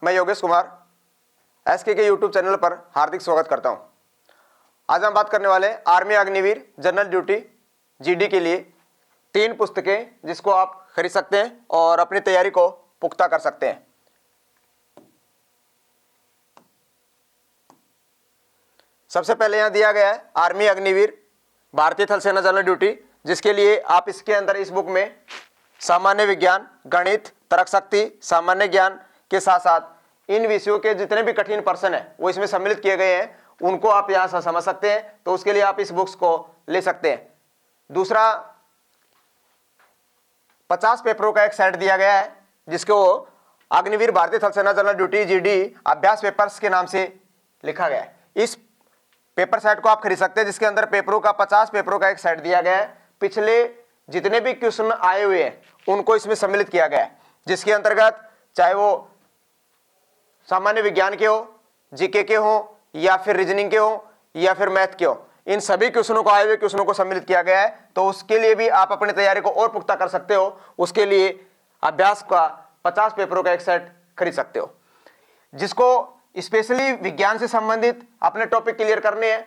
मैं Yogesh Kumar SK YouTube channel पर हार्दिक स्वागत करता हूं। आज हम बात करने वाले हैं army Agniveer general duty GD के लिए 3 पुस्तकें जिसको आप खरीद सकते हैं और अपनी तैयारी को पुख्ता कर सकते हैं। सबसे पहले यहां दिया गया है आर्मी अग्निवीर भारतीय थल सेना जनरल ड्यूटी, जिसके लिए आप इसके अंदर इस बुक में सामान्य विज्ञान, गणित, तर्क शक्ति, सामान्य ज्ञान के साथ साथ इन विषयों के जितने भी कठिन प्रश्न हैं वो इसमें सम्मिलित किए गए हैं, उनको आप यहां से समझ सकते हैं। तो उसके लिए आप इस बुक्स को ले सकते हैं। दूसरा, 50 पेपरों का एक सेट दिया गया है जिसको अग्निवीर भारतीय थल सेना जनरल ड्यूटी जीडी अभ्यास पेपर्स के नाम से लिखा गया है। इस पेपर सेट को आप खरीद सकते हैं, जिसके अंदर 50 पेपरों का एक सेट दिया गया है। पिछले जितने भी क्वेश्चन आए हुए हैं उनको इसमें सम्मिलित किया गया है, जिसके अंतर्गत चाहे वो सामान्य विज्ञान के हो, जीके के हो, या फिर रीजनिंग के हो, या फिर मैथ के हो, इन सभी क्वेश्चनों को आए हुए क्वेश्चनों को सम्मिलित किया गया है। तो उसके लिए भी आप अपनी तैयारी को और पुख्ता कर सकते हो। उसके लिए अभ्यास का 50 पेपरों का एक सेट खरीद सकते हो। जिसको स्पेशली विज्ञान से संबंधित अपने टॉपिक क्लियर करने हैं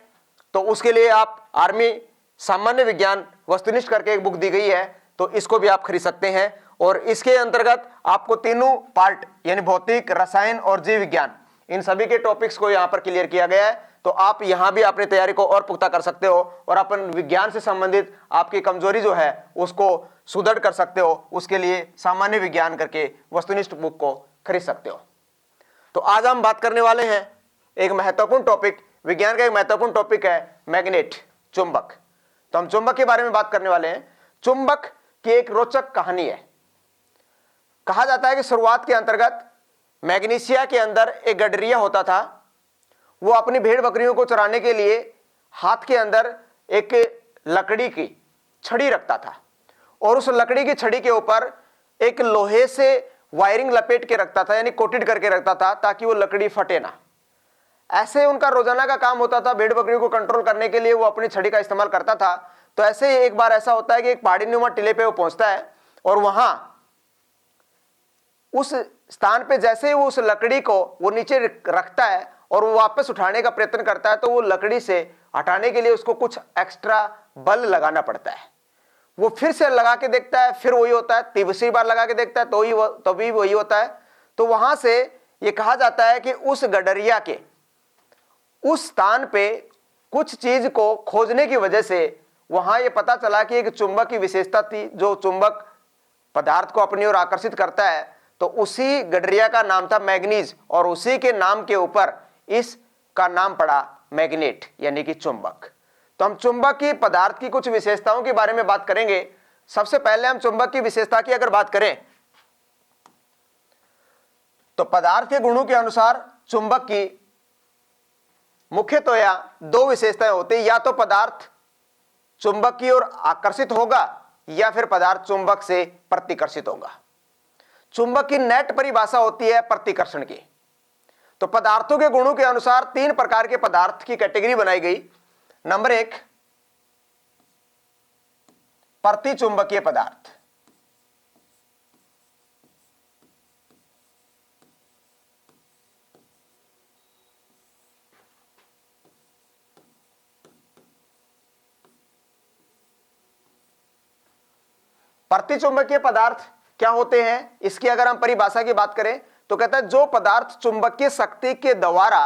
तो उसके लिए आप आर्मी सामान्य विज्ञान वस्तुनिष्ठ करके एक बुक दी गई है, तो इसको भी आप खरीद सकते हैं। और इसके अंतर्गत आपको तीनों पार्ट यानी भौतिक, रसायन और जीव विज्ञान, इन सभी के टॉपिक्स को यहां पर क्लियर किया गया है। तो आप यहां भी अपनी तैयारी को और पुख्ता कर सकते हो और अपन विज्ञान से संबंधित आपकी कमजोरी जो है उसको सुदृढ़ कर सकते हो। उसके लिए सामान्य विज्ञान करके वस्तुनिष्ठ बुक को खरीद सकते हो। तो आज हम बात करने वाले हैं एक महत्वपूर्ण टॉपिक, विज्ञान का एक महत्वपूर्ण टॉपिक है मैग्नेट, चुंबक। तो हम चुंबक के बारे में बात करने वाले हैं। चुंबक की एक रोचक कहानी है। कहा जाता है कि शुरुआत के अंतर्गत मैग्नीशिया के अंदर एक गडरिया होता था। वो अपनी भेड़ बकरियों को चराने के लिए हाथ के अंदर एक लकड़ी की छड़ी रखता था और उस लकड़ी की छड़ी के ऊपर एक लोहे से वायरिंग लपेट के रखता था, यानी कोटेड करके रखता था ताकि वो लकड़ी फटे ना। ऐसे उनका रोजाना का काम होता था। भेड़ बकरियों को कंट्रोल करने के लिए वो अपनी छड़ी का इस्तेमाल करता था। तो ऐसे ही एक बार ऐसा होता है कि एक पहाड़ी नुमा टीले पे वो पहुंचता है और वहां उस स्थान पे जैसे ही वो उस लकड़ी को वो नीचे रखता है और वो वापस उठाने का प्रयत्न करता है, तो वो लकड़ी से हटाने के लिए उसको कुछ एक्स्ट्रा बल लगाना पड़ता है। वो फिर से लगा के देखता है, फिर वही होता है। तीसरी बार लगा के देखता है तो भी वही होता है। तो वहां से ये कहा जाता है कि उस गडरिया के उस स्थान पे कुछ चीज को खोजने की वजह से वहां ये पता चला कि एक चुंबक की विशेषता थी जो चुंबक पदार्थ को अपनी ओर आकर्षित करता है। तो उसी गडरिया का नाम था मैग्नीज और उसी के नाम के ऊपर इसका नाम पड़ा मैग्नेट यानी कि चुंबक। तो हम चुंबक की पदार्थ की कुछ विशेषताओं के बारे में बात करेंगे। सबसे पहले हम चुंबक की विशेषता की अगर बात करें तो पदार्थ के गुणों के अनुसार चुंबक की मुख्यतः या 2 विशेषताएं होती है। या तो पदार्थ चुंबक की ओर आकर्षित होगा या फिर पदार्थ चुंबक से प्रतिकर्षित होगा। चुंबक की नेट परिभाषा होती है प्रतिकर्षण की। तो पदार्थों के गुणों के अनुसार 3 प्रकार के पदार्थ की कैटेगरी बनाई गई। नंबर 1, प्रतिचुंबकीय पदार्थ। प्रतिचुंबकीय पदार्थ क्या होते हैं, इसकी अगर हम परिभाषा की बात करें तो कहता है जो पदार्थ चुंबकीय शक्ति के द्वारा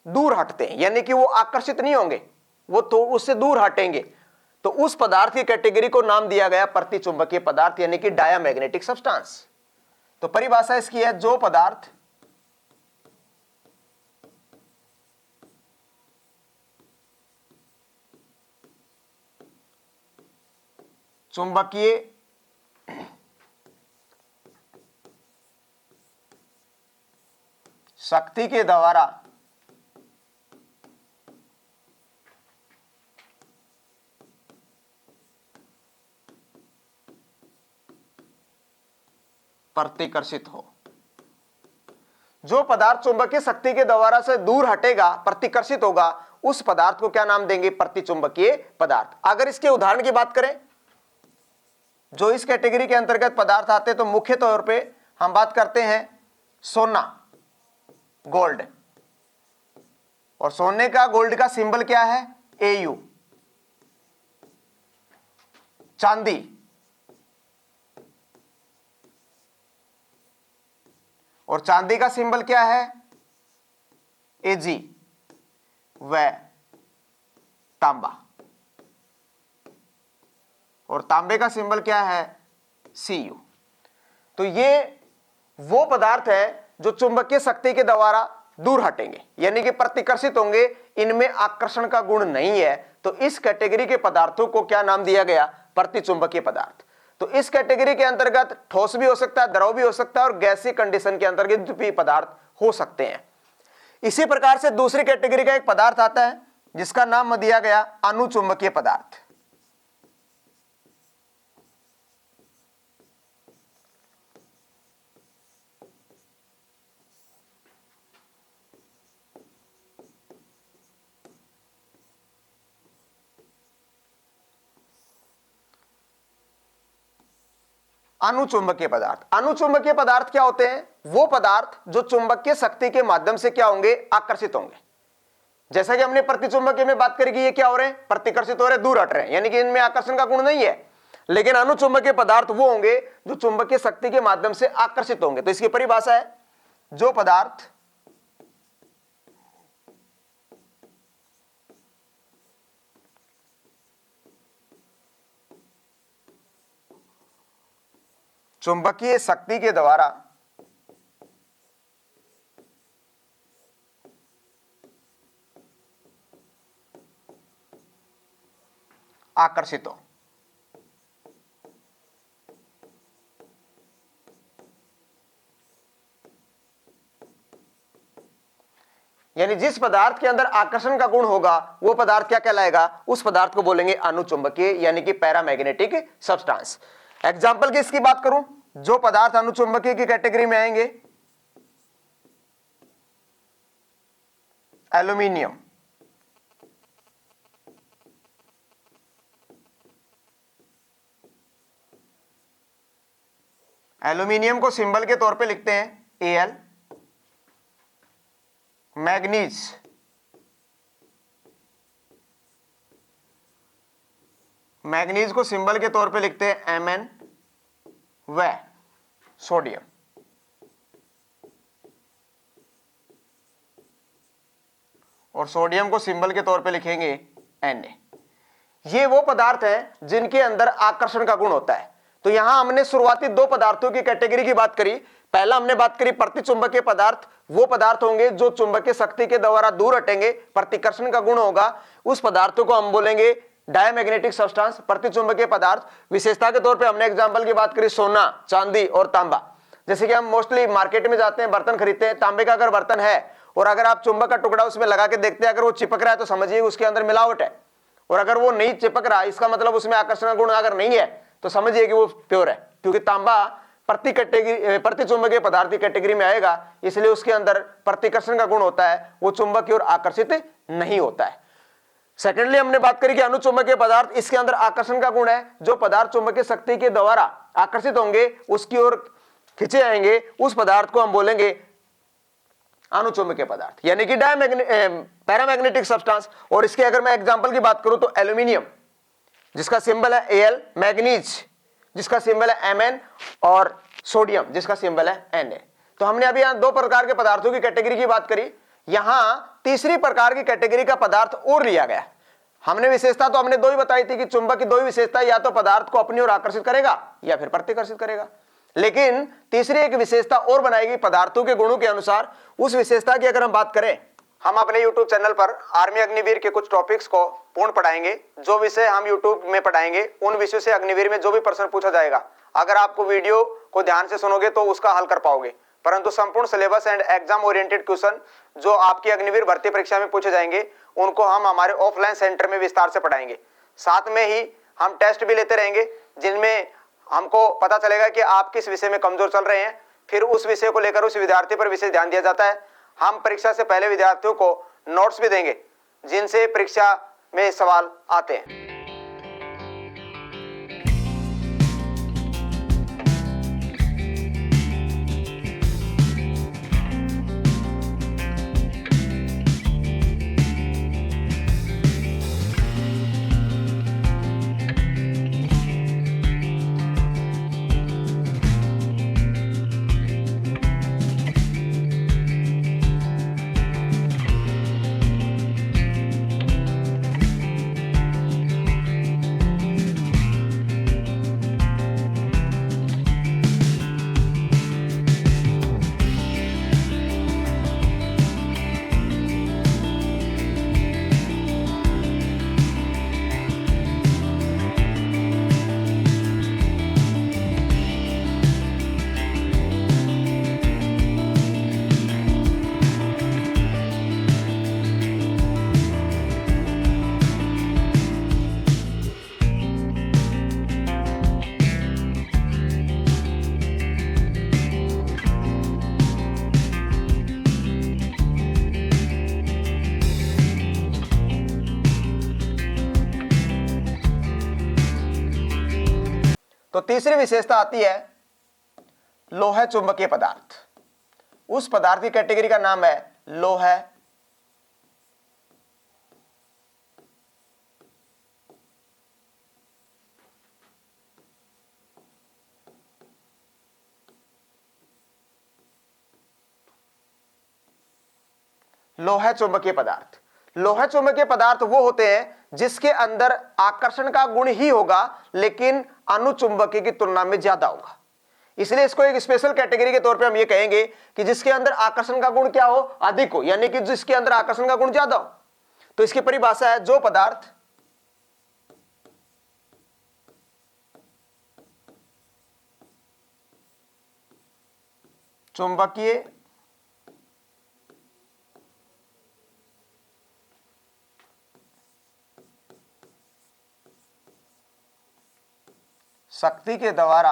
दूर हटते हैं, यानी कि वो आकर्षित नहीं होंगे, वो तो उससे दूर हटेंगे, तो उस पदार्थ की कैटेगरी को नाम दिया गया प्रतिचुंबकीय पदार्थ यानी कि डायामैग्नेटिक सब्सटेंस। तो परिभाषा इसकी है जो पदार्थ चुंबकीय शक्ति के द्वारा प्रतिकर्षित हो। जो पदार्थ चुंबकीय शक्ति के द्वारा से दूर हटेगा, प्रतिकर्षित होगा, उस पदार्थ को क्या नाम देंगे? प्रतिचुंबकीय पदार्थ। अगर इसके उदाहरण की बात करें जो इस कैटेगरी के अंतर्गत पदार्थ आते हैं तो मुख्य तौर पे हम बात करते हैं सोना, गोल्ड। और सोने का गोल्ड का सिंबल क्या है? AU। चांदी, और चांदी का सिंबल क्या है? AG। व तांबा, और तांबे का सिंबल क्या है? CU। तो ये वो पदार्थ है जो चुंबकीय शक्ति के द्वारा दूर हटेंगे, यानी कि प्रतिकर्षित होंगे, इनमें आकर्षण का गुण नहीं है। तो इस कैटेगरी के पदार्थों को क्या नाम दिया गया? प्रतिचुंबकीय पदार्थ। तो इस कैटेगरी के अंतर्गत ठोस भी हो सकता है, द्रव भी हो सकता है, और गैसीय कंडीशन के अंतर्गत भी पदार्थ हो सकते हैं। इसी प्रकार से दूसरी कैटेगरी का एक पदार्थ आता है जिसका नाम दिया गया अनुचुंबकीय पदार्थ। अनुचुंबकीय पदार्थ। अनुचुंबकीय पदार्थ क्या होते हैं? वो पदार्थ जो चुंबकीय शक्ति के माध्यम से क्या होंगे? आकर्षित होंगे। जैसा कि हमने प्रतिचुंबकीय में बात करी कि ये क्या हो रहे हैं? प्रतिकर्षित हो रहे हैं, दूर हट रहे हैं, यानी कि इनमें आकर्षण का गुण नहीं है। लेकिन अनुचुंबकीय पदार्थ वो होंगे जो चुंबकीय शक्ति के माध्यम से आकर्षित होंगे। तो इसकी परिभाषा है, जो पदार्थ चुंबकीय शक्ति के द्वारा आकर्षित हो। यानी जिस पदार्थ के अंदर आकर्षण का गुण होगा वो पदार्थ क्या कहलाएगा? उस पदार्थ को बोलेंगे अनुचुंबकीय, यानी कि पैरामैग्नेटिक सब्सटेंस। एग्जाम्पल की इसकी बात करूं, जो पदार्थ अनुचुंबकीय की कैटेगरी में आएंगे, एल्यूमिनियम, एल्यूमिनियम को सिंबल के तौर पे लिखते हैं Al। मैग्नीज, मैग्नीज को सिंबल के तौर पे लिखते हैं Mn। व सोडियम, और सोडियम को सिंबल के तौर पे लिखेंगे Na। ये वो पदार्थ हैं जिनके अंदर आकर्षण का गुण होता है। तो यहां हमने शुरुआती दो पदार्थों की कैटेगरी की बात करी। पहला हमने बात करी प्रतिचुंबकीय पदार्थ, वो पदार्थ होंगे जो चुंबकीय शक्ति के द्वारा दूर हटेंगे, प्रतिकर्षण का गुण होगा, उस पदार्थों को हम बोलेंगे डायमैग्नेटिक सब्सटेंस, प्रतिचुंबकीय पदार्थ। विशेषता के तौर पे हमने एग्जांपल की बात करी सोना, चांदी और तांबा। जैसे कि हम मोस्टली मार्केट में जाते हैं, बर्तन खरीदते हैं, तांबे का अगर बर्तन है और अगर आप चुंबक का टुकड़ा उसमें लगा के देखते हैं, अगर वो चिपक रहा है तो समझिए उसके अंदर मिलावट है, और अगर वो नहीं चिपक रहा इसका मतलब उसमें आकर्षण का गुण अगर नहीं है तो समझिए कि वो प्योर है, क्योंकि तांबा प्रतिचुंबकीय पदार्थ की कैटेगरी में आएगा, इसलिए उसके अंदर प्रतिकर्षण का गुण होता है, वो चुंबक की ओर आकर्षित नहीं होता है। सेकेंडली हमने बात करी कि अनुचुंबकीय पदार्थ, इसके अंदर आकर्षण का गुण है, जो पदार्थ चुंबकीय शक्ति के द्वारा आकर्षित होंगे उसकी ओर खींचे जाएंगे, उस पदार्थ को हम बोलेंगे अनुचुंबकीय पदार्थ, यानी कि पैरामैग्नेटिक सब्सटेंस। और इसके अगर मैं एग्जांपल की बात करूं तो एल्यूमिनियम जिसका सिंबल है Al, मैग्नीज जिसका सिंबल है Mn, और सोडियम जिसका सिंबल है Na। तो हमने अभी यहां दो प्रकार के पदार्थों की कैटेगरी की बात करी, यहां तीसरी प्रकार की कैटेगरी का पदार्थ और लिया गया। हमने विशेषता तो हमने दो ही बताई थी कि चुंबक की दो ही विशेषता, या तो पदार्थ को अपनी ओर आकर्षित करेगा या फिर प्रतिकर्षित करेगा, लेकिन तीसरी एक विशेषता और बनाएगी पदार्थों के गुणों के अनुसार। उस विशेषता की अगर हम बात करें, हम अपने YouTube चैनल पर आर्मी अग्निवीर के कुछ टॉपिक्स को पूर्ण पढ़ाएंगे। जो विषय हम YouTube में पढ़ाएंगे उन विषयों से अग्निवीर में जो भी प्रश्न पूछा जाएगा, अगर आपको वीडियो को ध्यान से सुनोगे तो उसका हल कर पाओगे, परंतु संपूर्ण syllabus and exam oriented question जो आपकी अग्निवीर भर्ती परीक्षा में पूछे जाएंगे उनको हम हमारे ऑफलाइन सेंटर में विस्तार से पढ़ाएंगे। साथ में ही हम टेस्ट भी लेते रहेंगे जिनमें हमको पता चलेगा कि आप किस विषय में कमजोर चल रहे हैं, फिर उस विषय को लेकर उस विद्यार्थी पर विशेष ध्यान दिया जाता है। हम परीक्षा से पहले विद्यार्थियों को नोट्स भी देंगे जिनसे परीक्षा में सवाल आते हैं। तो तीसरी विशेषता आती है लोह चुंबकीय पदार्थ। उस पदार्थ की कैटेगरी का नाम है लोह लोह चुंबकीय पदार्थ। लोह चुंबकीय पदार्थ वो होते हैं जिसके अंदर आकर्षण का गुण ही होगा लेकिन अनुचुंबकीय की तुलना में ज्यादा होगा। इसलिए इसको एक स्पेशल कैटेगरी के तौर पे हम ये कहेंगे कि जिसके अंदर आकर्षण का गुण क्या हो, अधिक हो, यानी कि जिसके अंदर आकर्षण का गुण ज्यादा हो। तो इसकी परिभाषा है जो पदार्थ चुंबकीय शक्ति के द्वारा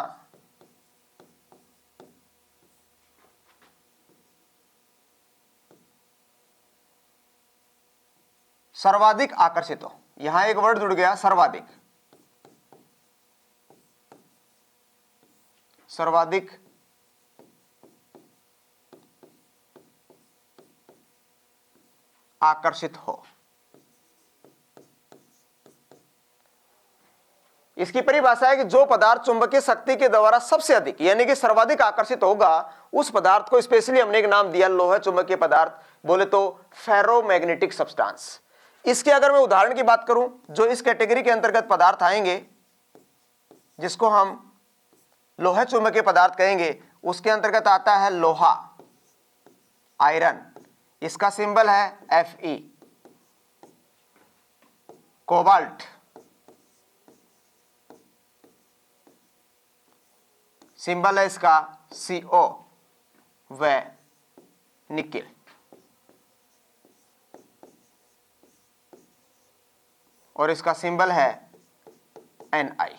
सर्वाधिक आकर्षित हो। यहां एक वर्ड जुड़ गया, सर्वाधिक। सर्वाधिक आकर्षित हो। इसकी परिभाषा है कि जो पदार्थ चुंबकीय शक्ति के द्वारा सबसे अधिक यानी कि सर्वाधिक आकर्षित होगा उस पदार्थ को स्पेशली हमने एक नाम दिया लोह चुंबकीय पदार्थ, बोले तो फेरोमैग्नेटिक सब्सटेंस। इसके अगर मैं उदाहरण की बात करूं जो इस कैटेगरी के अंतर्गत पदार्थ आएंगे जिसको हम लोह चुंबकीय पदार्थ कहेंगे, उसके अंतर्गत आता है लोहा, आयरन, इसका सिंबल है Fe, कोबाल्ट, सिंबल है इसका CO, व निकेल। और इसका सिंबल है Ni।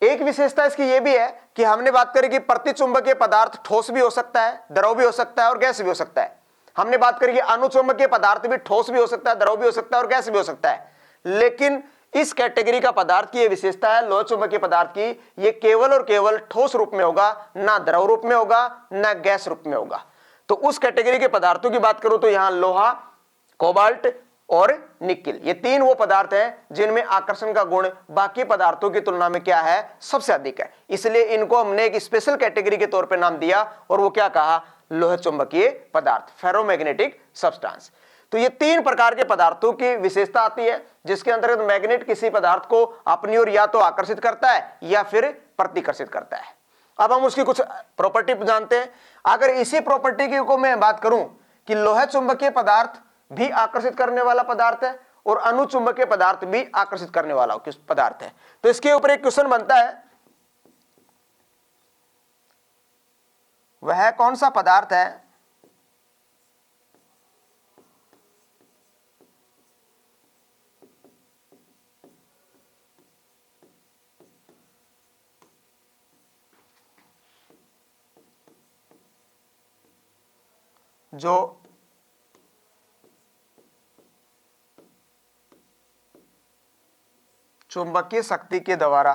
एक विशेषता इसकी यह भी है कि हमने बात करी कि प्रतिचुंबकीय पदार्थ ठोस भी हो सकता है, द्रव भी हो सकता है और गैस भी हो सकता है। हमने बात करी कि अनुचुंबकीय पदार्थ भी ठोस भी हो सकता है, द्रव भी हो सकता है और गैस भी हो सकता है। लेकिन इस कैटेगरी का पदार्थ की यह विशेषता है लोह चुंबकीय पदार्थ की, यह केवल और केवल ठोस रूप में होगा, ना द्रव रूप में होगा ना गैस रूप में होगा। तो उस कैटेगरी के पदार्थों की बात करूं तो यहां लोहा, कोबाल्ट और निकेल, ये तीन वो पदार्थ हैं जिनमें आकर्षण का गुण बाकी पदार्थों की तुलना में क्या है, सबसे अधिक है। इसलिए इनको हमने एक स्पेशल कैटेगरी के तौर पे नाम दिया और वो क्या कहा, लोह चुंबकीय पदार्थ, फेरोमैग्नेटिक सब्सटेंस। तो ये तीन प्रकार के पदार्थों की विशेषता आती है जिसके अंतर्गत मैग्नेट किसी पदार्थ को अपनी ओर या तो आकर्षित करता है या फिर प्रतिकर्षित करता है। अब हम उसकी कुछ प्रॉपर्टी जानते हैं। अगर इसी प्रॉपर्टी की को मैं बात करूं कि लोह चुंबकीय पदार्थ भी आकर्षित करने वाला पदार्थ है और अनुचुंबकीय पदार्थ भी आकर्षित करने वाला पदार्थ है, तो इसके ऊपर एक क्वेश्चन बनता है, वह कौन सा पदार्थ है जो चुंबकीय शक्ति के द्वारा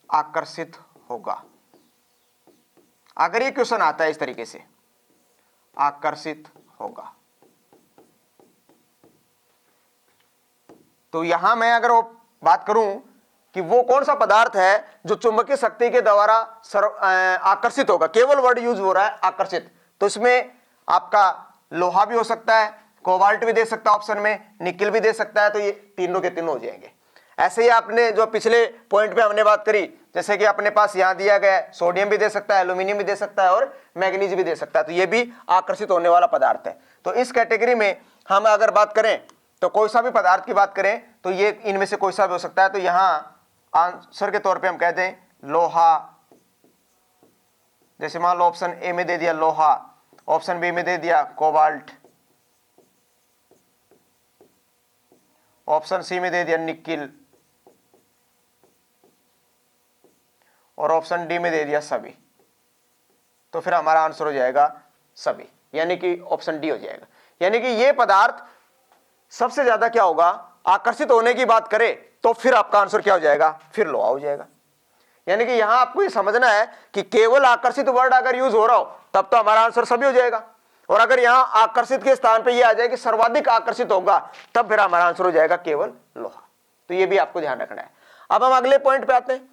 आकर्षित होगा। अगर ये क्वेश्चन आता है इस तरीके से, आकर्षित होगा, तो यहां मैं अगर वो बात करूं कि वो कौन सा पदार्थ है जो चुंबकीय शक्ति के द्वारा आकर्षित होगा, केवल वर्ड यूज हो रहा है आकर्षित, तो इसमें आपका लोहा भी हो सकता है, कोबाल्ट भी दे सकता है ऑप्शन में, निकेल भी दे सकता है, तो ये तीनों के तीनों हो जाएंगे। ऐसे ही आपने जो पिछले पॉइंट पे हमने बात करी, जैसे कि अपने पास यहां दिया गया है सोडियम भी दे सकता है, एल्यूमिनियम भी दे सकता है और मैग्नीज भी दे सकता है, तो ये भी आकर्षित होने वाला पदार्थ है। तो इस कैटेगरी में हम अगर बात करें तो कोई सा भी पदार्थ की बात करें तो ये इनमें से कोई सा भी हो सकता है। तो यहां आंसर के तौर पे हम कहते हैं लोहा, जैसे मान लो ऑप्शन ए में दे दिया लोहा, ऑप्शन बी में दे दिया कोबाल्ट, ऑप्शन सी में दे दिया निकेल और ऑप्शन डी में दे दिया सभी। तो फिर हमारा आंसर हो जाएगा सभी, यानी कि ऑप्शन डी हो जाएगा। यानी कि ये पदार्थ सबसे ज्यादा क्या होगा, आकर्षित होने की बात करें तो फिर आपका आंसर क्या हो जाएगा, फिर लोहा हो जाएगा। यानी कि यहां आपको ये समझना है कि केवल आकर्षित वर्ड अगर यूज हो रहा हो तब तो हमारा आंसर सभी हो जाएगा, और अगर यहां आकर्षित के स्थान पे ये आ जाए कि सर्वाधिक आकर्षित होगा तब फिर हमारा आंसर हो जाएगा केवल लोहा। तो ये भी आपको ध्यान रखना है। अब हम अगले पॉइंट पे आते हैं।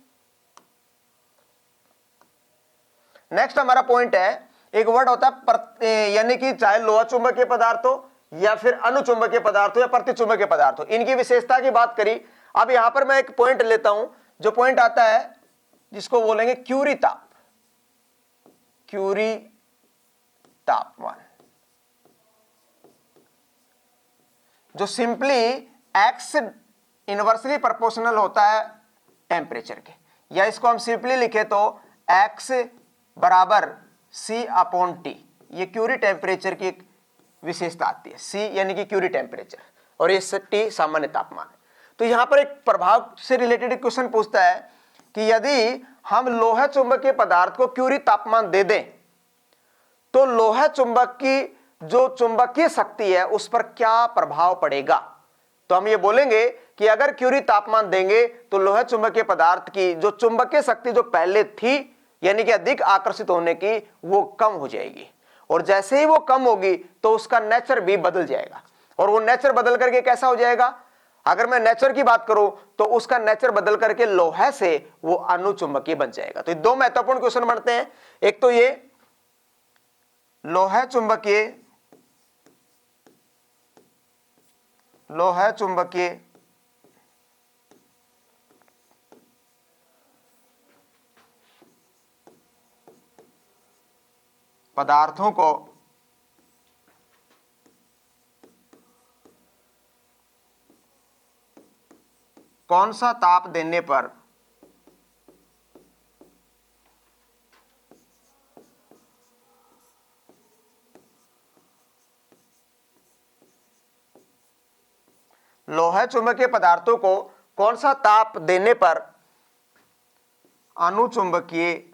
नेक्स्ट हमारा पॉइंट है, एक वर्ड होता है यानी कि चाहे लोहा चुंबकीय पदार्थ हो या फिर अनुचुंबकीय पदार्थ हो या प्रतिचुंबकीय पदार्थ हो, इनकी विशेषता की बात करी। अब यहां पर मैं एक पॉइंट लेता हूं, जो पॉइंट आता है जिसको बोलेंगे क्यूरी ताप, क्यूरी तापमान, जो सिंपली एक्स इनवर्सली प्रोपोर्शनल होता है टेम्परेचर के, या इसको हम सिंपली लिखे तो एक्स बराबर सी अपॉन टी। ये क्यूरी टेम्परेचर की एक विशेषता आती है, सी यानी कि क्यूरी टेम्परेचर और ये टी सामान्य तापमान है। तो यहां पर एक प्रभाव से रिलेटेड क्वेश्चन पूछता है कि यदि हम लोहा चुंबकीय पदार्थ को क्यूरी तापमान दे दें तो लोहा चुंबक की जो चुंबकीय शक्ति है उस पर क्या प्रभाव पड़ेगा। तो हम ये बोलेंगे कि अगर क्यूरी तापमान देंगे तो लोहा चुंबकीय पदार्थ की जो चुंबकीय शक्ति जो पहले थी यानी कि अधिक आकर्षित होने की, वो कम हो जाएगी, और जैसे ही वो कम होगी तो उसका नेचर भी बदल जाएगा, और वो नेचर बदल करके कैसा हो जाएगा, अगर मैं नेचर की बात करूं तो उसका नेचर बदल करके लोहे से वो अनुचुंबकीय बन जाएगा। तो ये दो महत्वपूर्ण क्वेश्चन बनते हैं, एक तो ये लोहा चुंबकीय पदार्थों को कौन सा ताप देने पर लोहा चुंबकीय पदार्थों को कौन सा ताप देने पर अनुचुंबकीय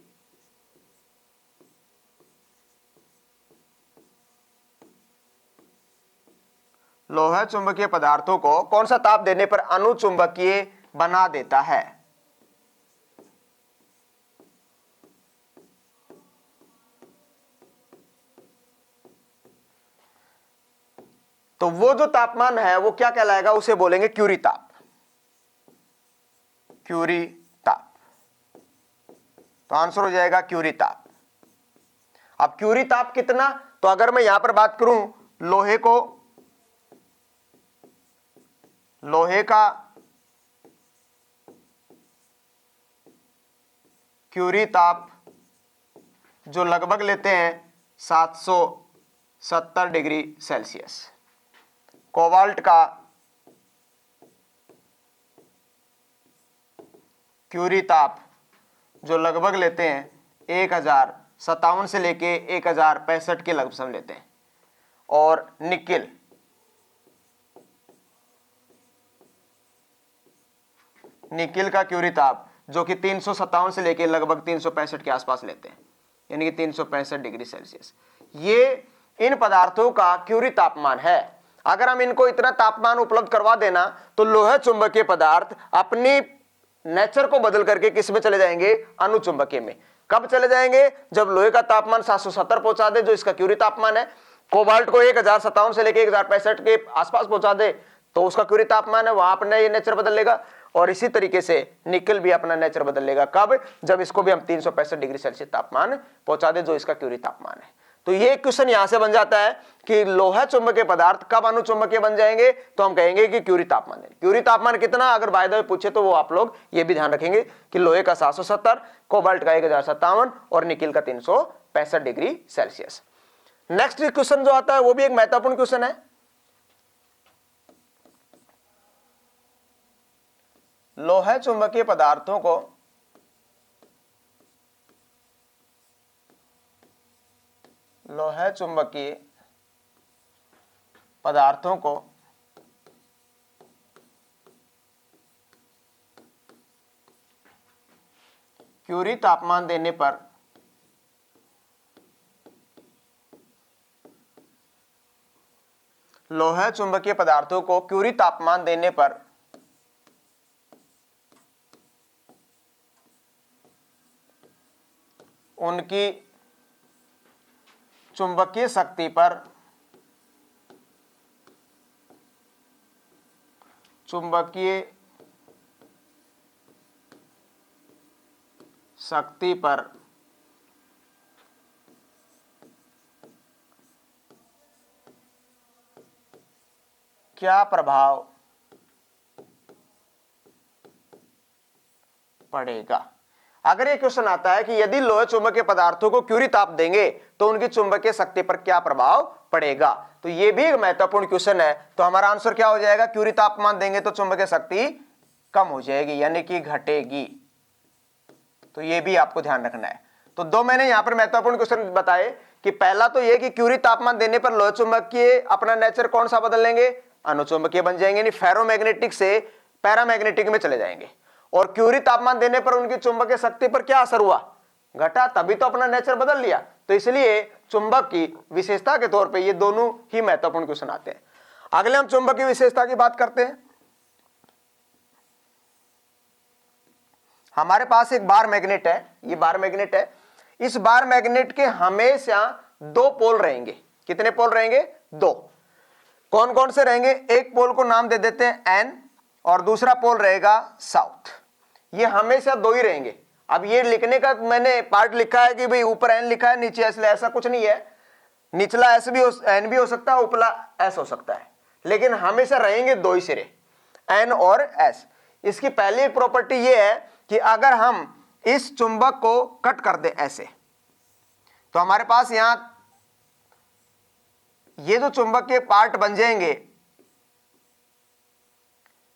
लोहा चुंबकीय पदार्थों को कौन सा ताप देने पर अनुचुंबकीय बना देता है। तो वो जो तापमान है वो क्या कहलाएगा, उसे बोलेंगे क्यूरी ताप, क्यूरी ताप। तो आंसर हो जाएगा क्यूरी ताप। अब क्यूरी ताप कितना, तो अगर मैं यहां पर बात करूं लोहे का क्यूरी ताप जो लगभग लेते हैं 770 डिग्री सेल्सियस, कोबाल्ट का क्यूरी ताप जो लगभग लेते हैं 1057 से लेके 1065 के लगभग लेते हैं, और निकिल का क्यूरी ताप जो कि 357 से लेके लगभग 365 के आसपास लेते हैं, यानी कि 365 डिग्री सेल्सियस। ये इन पदार्थों का क्यूरी तापमान है। अगर हम इनको इतना तापमान उपलब्ध करवा देना तो लोहा चुंबकीय पदार्थ अपनी नेचर को बदल करके किस में चले जाएंगे, अनुचुंबकीय में। कब चले जाएंगे, जब लोहे का तापमान 770 पहुंचा दे जो इसका क्यूरी तापमान है, कोबाल्ट को 1057 से लेके 1065 के आसपास पहुंचा दे तो उसका क्यूरी तापमान है, वहां अपना ये नेचर बदल लेगा। और इसी तरीके से निकल भी अपना नेचर बदल लेगा, कब, जब इसको भी हम 365 डिग्री सेल्सियस तापमान पहुंचा दे जो इसका क्यूरी तापमान है। तो ये क्वेश्चन यहां से बन जाता है कि लोहा चुंबकीय पदार्थ कब अनुचुंबकीय बन जाएंगे, तो हम कहेंगे कि क्यूरी तापमान है। क्यूरी तापमान कितना, अगर बाय द वे पूछे तो वो आप लोग ये भी ध्यान रखेंगे कि लोहे का 770, कोबाल्ट का 1057 और निकिल का 365 डिग्री सेल्सियस। नेक्स्ट क्वेश्चन जो आता है वो भी एक महत्वपूर्ण क्वेश्चन है। लोहा चुंबकीय पदार्थों को क्यूरी तापमान देने पर लोह चुंबकीय पदार्थों को क्यूरी तापमान देने पर उनकी चुंबकीय शक्ति पर क्या प्रभाव पड़ेगा। अगर ये क्वेश्चन आता है कि यदि लोह चुंबकीय पदार्थों को क्यूरी ताप देंगे तो उनकी चुंबकीय शक्ति पर क्या प्रभाव पड़ेगा, तो ये भी एक महत्वपूर्ण क्वेश्चन है। तो हमारा आंसर क्या हो जाएगा, क्यूरी तापमान देंगे तो चुंबकीय शक्ति कम हो जाएगी यानी कि घटेगी। तो ये भी आपको ध्यान रखना है। तो दो मैंने यहां पर महत्वपूर्ण क्वेश्चन बताए कि पहला तो ये कि क्यूरी तापमान देने पर लोह चुंबकीय अपना नेचर कौन सा बदल लेंगे, अनुचुंबकीय बन जाएंगे, यानी फेरोमैग्नेटिक से पैरामैग्नेटिक में चले जाएंगे। और क्यूरी तापमान देने पर उनकी चुंबकीय शक्ति पर क्या असर हुआ, घटा, तभी तो अपना नेचर बदल लिया। तो इसलिए चुंबक की विशेषता के तौर पे ये दोनों ही महत्वपूर्ण क्वेश्चन आते हैं। अगले हम चुंबक की विशेषता की बात करते हैं। हमारे पास एक बार मैग्नेट है, ये बार मैग्नेट है। इस बार मैग्नेट के हमेशा दो पोल रहेंगे। कितने पोल रहेंगे, दो। कौन कौन से रहेंगे, एक पोल को नाम दे देते हैं एन और दूसरा पोल रहेगा साउथ। ये हमेशा दो ही रहेंगे। अब ये लिखने का मैंने पार्ट लिखा है कि भाई ऊपर एन लिखा है नीचे एस, ऐसा कुछ नहीं है। निचला एस भी एन भी हो सकता है, ऊपला एस हो सकता है, लेकिन हमेशा रहेंगे दो ही सिरे, एन और एस। इसकी पहली एक प्रॉपर्टी ये है कि अगर हम इस चुंबक को कट कर दे ऐसे, तो हमारे पास यहां ये जो चुंबक के पार्ट बन जाएंगे।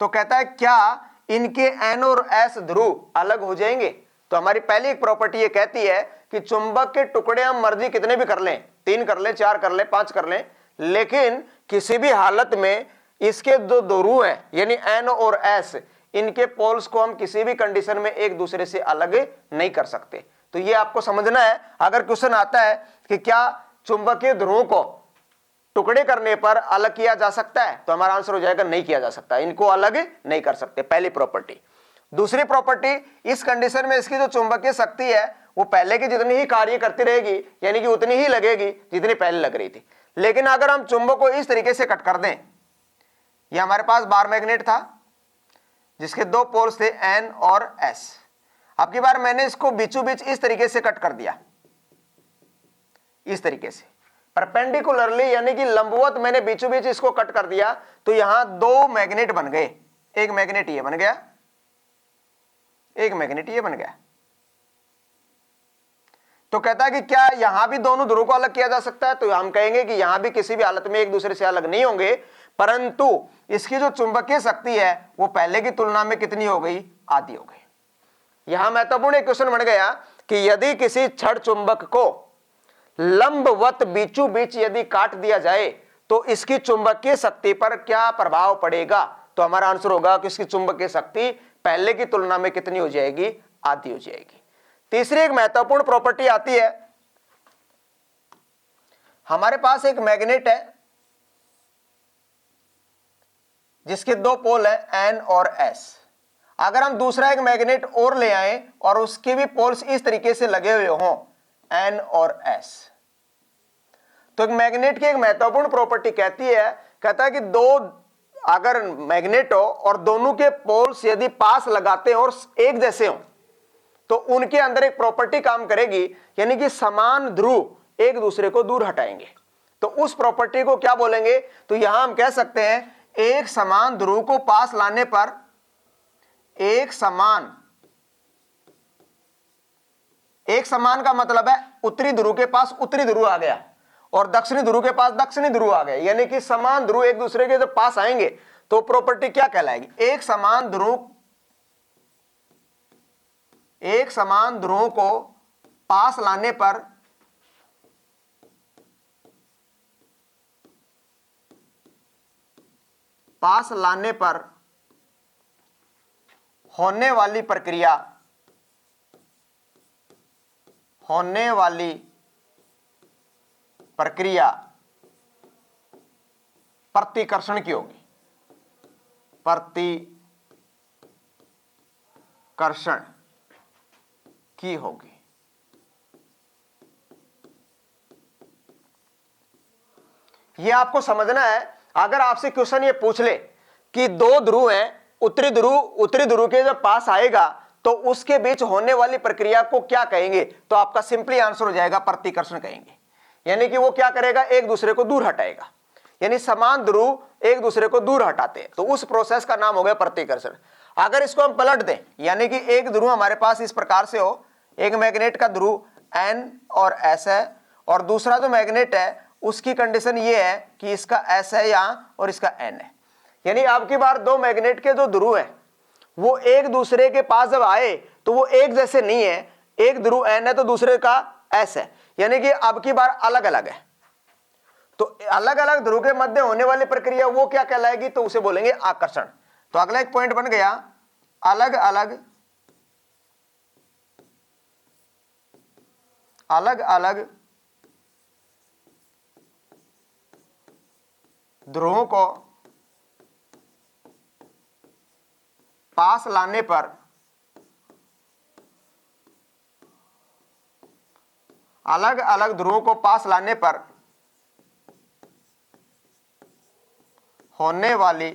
तो कहता है क्या इनके एन और एस ध्रुव अलग हो जाएंगे। तो हमारी पहली एक प्रॉपर्टी ये कहती है कि चुंबक के टुकड़े हम मर्जी कितने भी कर लें, 3 कर लें, 4 कर लें, 5 कर लें, लेकिन किसी भी हालत में इसके दो ध्रुव हैं यानी एन और एस, इनके पोल्स को हम किसी भी कंडीशन में एक दूसरे से अलग नहीं कर सकते। तो ये आपको समझना है। अगर क्वेश्चन आता है कि क्या चुंबकीय ध्रुवों को टुकड़े करने पर अलग किया जा सकता है, तो हमारा आंसर हो जाएगा नहीं किया जा सकता, इनको अलग नहीं कर सकते, पहली प्रॉपर्टी। दूसरी प्रॉपर्टी, इस कंडीशन में इसकी जो चुंबकीय शक्ति है वो पहले की जितनी ही कार्य करती रहेगी, यानी कि उतनी ही लगेगी जितनी पहले लग रही थी। लेकिन अगर हम चुंबक को इस तरीके से कट कर दें, ये हमारे पास बार मैग्नेट था जिसके दो पोल्स थे एन और एस। अब की बार मैंने इसको बीचों बीच इस तरीके से कट कर दिया, इस तरीके से परपेंडिकुलरली यानी कि लंबवत मैंने बीचों बीच इसको कट कर दिया। तो यहां दो मैग्नेट बन गए, एक मैग्नेट ये बन गया, एक मैग्नेट ये बन गया। तो कहता है कि क्या यहां भी दोनों ध्रुव को अलग किया जा सकता है, तो हम कहेंगे कि यहां भी किसी भी हालत में एक दूसरे से अलग नहीं होंगे, परंतु इसकी जो चुंबकीय शक्ति है वो पहले की तुलना में कितनी हो गई, आधी हो गई। यहां महत्वपूर्ण एक क्वेश्चन बन गया कि यदि किसी छड़ चुंबक को लंबवत बीचों बीच यदि काट दिया जाए तो इसकी चुंबकीय शक्ति पर क्या प्रभाव पड़ेगा। तो हमारा आंसर होगा कि इसकी चुंबकीय शक्ति पहले की तुलना में कितनी हो जाएगी, आधी हो जाएगी। तीसरी एक महत्वपूर्ण प्रॉपर्टी आती है, हमारे पास एक मैग्नेट है जिसके दो पोल है एन और एस। अगर हम दूसरा एक मैग्नेट और ले आए और उसके भी पोल्स इस तरीके से लगे हुए हों एन और एस, तो एक मैग्नेट की एक महत्वपूर्ण प्रॉपर्टी कहती है, कहता है कि दो अगर मैग्नेट हो और दोनों के पोल्स यदि पास लगाते हो और एक जैसे हो तो उनके अंदर एक प्रॉपर्टी काम करेगी, यानी कि समान ध्रुव एक दूसरे को दूर हटाएंगे। तो उस प्रॉपर्टी को क्या बोलेंगे, तो यहां हम कह सकते हैं एक समान ध्रुव को पास लाने पर एक समान का मतलब है उत्तरी ध्रुव के पास उत्तरी ध्रुव आ गया और दक्षिणी ध्रुव के पास दक्षिणी ध्रुव आ गया, यानी कि समान ध्रुव एक दूसरे के जब पास आएंगे तो प्रॉपर्टी क्या कहलाएगी, एक समान ध्रुव को पास लाने पर होने वाली प्रक्रिया प्रतिकर्षण की होगी, प्रतिकर्षण की होगी। ये आपको समझना है। अगर आपसे क्वेश्चन ये पूछ ले कि दो ध्रुव हैं, उत्तरी ध्रुव के जब पास आएगा तो उसके बीच होने वाली प्रक्रिया को क्या कहेंगे, तो आपका सिंपली आंसर हो जाएगा प्रतिकर्षण कहेंगे। यानी कि वो क्या करेगा, एक दूसरे को दूर हटाएगा, यानी समान ध्रुव एक दूसरे को दूर हटाते हैं, तो उस प्रोसेस का नाम हो गया प्रतिकर्षण। अगर इसको हम पलट दें, यानी कि एक ध्रुव हमारे पास इस प्रकार से हो, एक मैग्नेट का ध्रुव N और S है और दूसरा जो मैग्नेट है उसकी कंडीशन ये है कि इसका S है यहां और इसका N है। यानी अब की बार दो मैग्नेट के जो ध्रुव है वो एक दूसरे के पास जब आए तो वो एक जैसे नहीं है, एक ध्रुव N है तो दूसरे का S है, यानी कि अब की बार अलग अलग है। तो अलग अलग ध्रुव के मध्य होने वाली प्रक्रिया वो क्या कहलाएगी, तो उसे बोलेंगे आकर्षण। तो अगला एक पॉइंट बन गया, अलग अलग ध्रुवों को पास लाने पर अलग अलग ध्रुवों को पास लाने पर होने वाली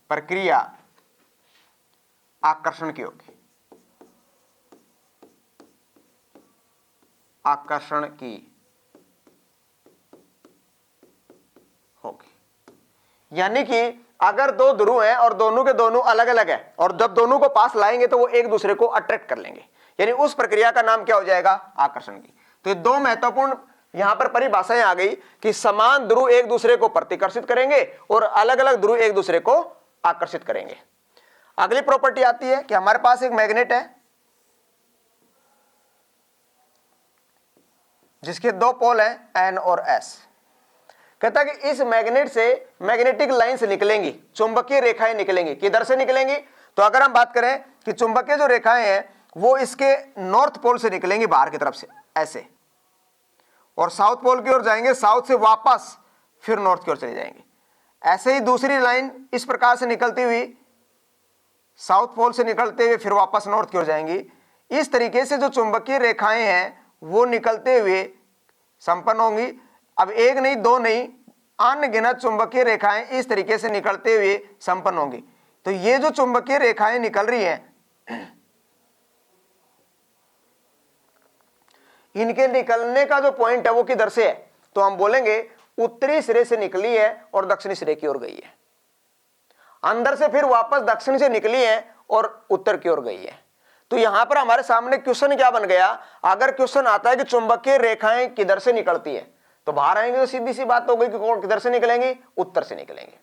प्रक्रिया आकर्षण की होगी, आकर्षण की होगी। यानी कि अगर दो ध्रुव हैं और दोनों के दोनों अलग अलग है और जब दोनों को पास लाएंगे तो वो एक दूसरे को अट्रैक्ट कर लेंगे, यानी उस प्रक्रिया का नाम क्या हो जाएगा, आकर्षण की। तो ये दो महत्वपूर्ण यहां पर परिभाषाएं आ गई कि समान ध्रुव एक दूसरे को प्रतिकर्षित करेंगे और अलग अलग ध्रुव एक दूसरे को आकर्षित करेंगे। अगली प्रॉपर्टी आती है कि हमारे पास एक मैग्नेट है जिसके दो पोल हैं N और S। कहता है कि इस मैग्नेट से मैग्नेटिक लाइंस निकलेंगी, चुंबकीय रेखाएं निकलेंगी। किधर से निकलेंगी, तो अगर हम बात करें कि चुंबकीय जो रेखाएं हैं वो इसके नॉर्थ पोल से निकलेंगी, बाहर की तरफ से ऐसे, और साउथ पोल की ओर जाएंगे, साउथ से वापस फिर नॉर्थ की ओर चले जाएंगे। ऐसे ही दूसरी लाइन इस प्रकार से निकलती हुई साउथ पोल से निकलते हुए फिर वापस नॉर्थ की ओर जाएंगी। इस तरीके से जो चुंबकीय रेखाएं हैं वो निकलते हुए संपन्न होंगी। अब एक नहीं, दो नहीं, अनगिनत चुंबकीय रेखाएं इस तरीके से निकलते हुए संपन्न होंगी। तो ये जो चुंबकीय रेखाएं निकल रही हैं, इनके निकलने का जो पॉइंट है वो किधर से है, तो हम बोलेंगे उत्तरी सिरे से निकली है और दक्षिणी सिरे की ओर गई है। अंदर से फिर वापस दक्षिण से निकली है और उत्तर की ओर गई है। तो यहां पर हमारे सामने क्वेश्चन क्या बन गया, अगर क्वेश्चन आता है कि चुंबकीय रेखाएं किधर से निकलती है, तो बाहर आएंगे तो सीधी सी बात हो गई कि कौन किधर से निकलेंगी, उत्तर से निकलेंगे।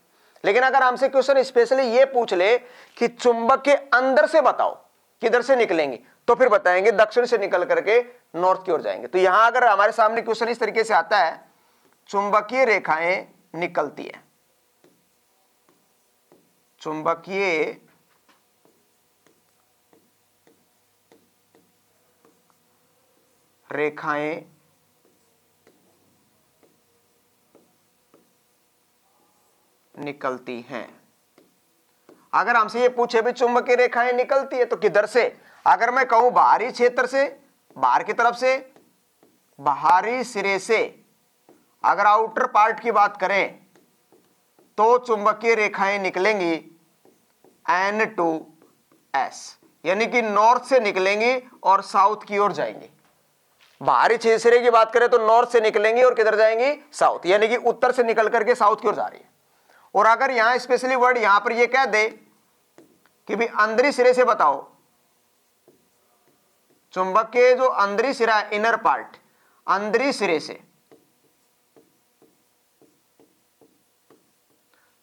लेकिन अगर हमसे क्वेश्चन स्पेशली ये पूछ ले कि चुंबक के अंदर से बताओ किधर से निकलेंगी, तो फिर बताएंगे दक्षिण से निकल करके नॉर्थ की ओर जाएंगे। तो यहां अगर हमारे सामने क्वेश्चन इस तरीके से आता है, चुंबकीय रेखाएं निकलती है, चुंबकीय रेखाएं निकलती हैं। अगर हमसे ये पूछे भी चुंबकीय रेखाएं निकलती है तो किधर से, अगर मैं कहूं बाहरी क्षेत्र से, बाहर की तरफ से, बाहरी सिरे से, अगर आउटर पार्ट की बात करें तो चुंबकीय रेखाएं निकलेंगी N to S, यानी कि नॉर्थ से निकलेंगी और साउथ की ओर जाएंगी। बाहरी सिरे की बात करें तो नॉर्थ से निकलेंगी और किधर जाएंगी, साउथ, यानी कि उत्तर से निकल करके साउथ की ओर जा रही है। और अगर यहां स्पेशली वर्ड यहां पर ये कह दे कि भी अंदरी सिरे से बताओ, चुंबक के जो अंदरी सिरा है, इनर पार्ट, अंदरी सिरे से,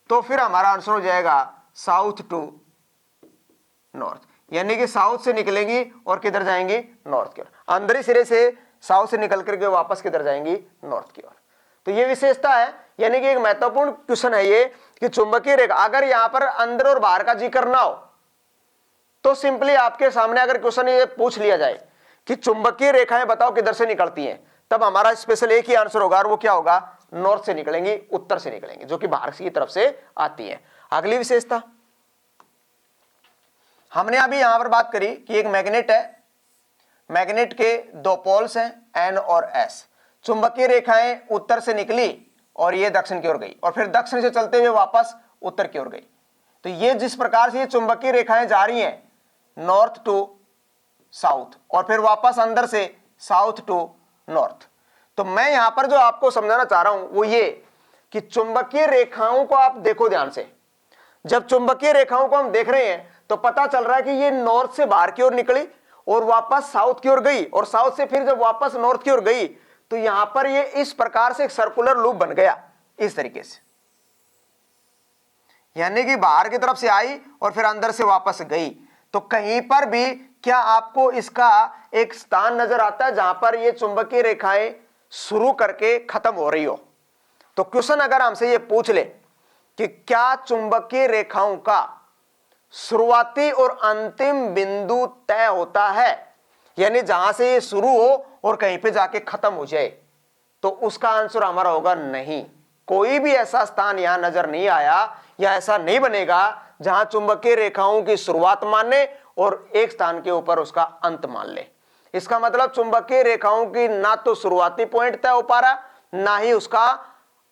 तो फिर हमारा आंसर हो जाएगा साउथ टू नॉर्थ, यानी कि साउथ से निकलेंगी और किधर जाएंगी, नॉर्थ की ओर। अंदरी सिरे से साउथ से निकल करके वापस किधर जाएंगी, नॉर्थ की ओर। तो ये विशेषता है, यानी कि एक महत्वपूर्ण क्वेश्चन है ये कि चुंबकीय रेखा, अगर यहां पर अंदर और बाहर का जिक्र ना हो तो सिंपली आपके सामने अगर क्वेश्चन ये पूछ लिया जाए कि चुंबकीय रेखाएं बताओ किधर से निकलती हैं, तब हमारा स्पेशल एक ही आंसर होगा, और वो क्या होगा, नॉर्थ से निकलेंगी, उत्तर से निकलेंगी, जो कि बाहर की तरफ से आती है। अगली विशेषता हमने अभी यहां पर बात करी कि एक मैग्नेट है, मैग्नेट के दो पोल्स हैं एन और एस, चुंबकीय रेखाएं उत्तर से निकली और ये दक्षिण की ओर गई, और फिर दक्षिण से चलते हुए वापस उत्तर की ओर गई। तो ये जिस प्रकार से ये चुंबकीय रेखाएं जा रही हैं नॉर्थ टू साउथ और फिर वापस अंदर से साउथ टू नॉर्थ, तो मैं यहां पर जो आपको समझाना चाह रहा हूं वो ये कि चुंबकीय रेखाओं को आप देखो ध्यान से। जब चुंबकीय रेखाओं को हम देख रहे हैं तो पता चल रहा है कि ये नॉर्थ से बाहर की ओर निकली और वापस साउथ की ओर गई, और साउथ से फिर जब वापस नॉर्थ की ओर गई तो यहां पर ये इस प्रकार से एक सर्कुलर लूप बन गया, इस तरीके से, यानी कि बाहर की तरफ से आई और फिर अंदर से वापस गई। तो कहीं पर भी क्या आपको इसका एक स्थान नजर आता है जहां पर ये चुंबकीय रेखाएं शुरू करके खत्म हो रही हो? तो क्वेश्चन अगर हमसे ये पूछ ले कि क्या चुंबकीय रेखाओं का शुरुआती और अंतिम बिंदु तय होता है, यानी जहां से ये शुरू हो और कहीं पे जाके खत्म हो जाए, तो उसका आंसर हमारा होगा नहीं। कोई भी ऐसा स्थान यहां नजर नहीं आया या ऐसा नहीं बनेगा जहां चुंबकीय रेखाओं की शुरुआत मान ले और एक स्थान के ऊपर उसका अंत मान ले। इसका मतलब चुंबकीय रेखाओं की ना तो शुरुआती पॉइंट तय हो पा रहा, ना ही उसका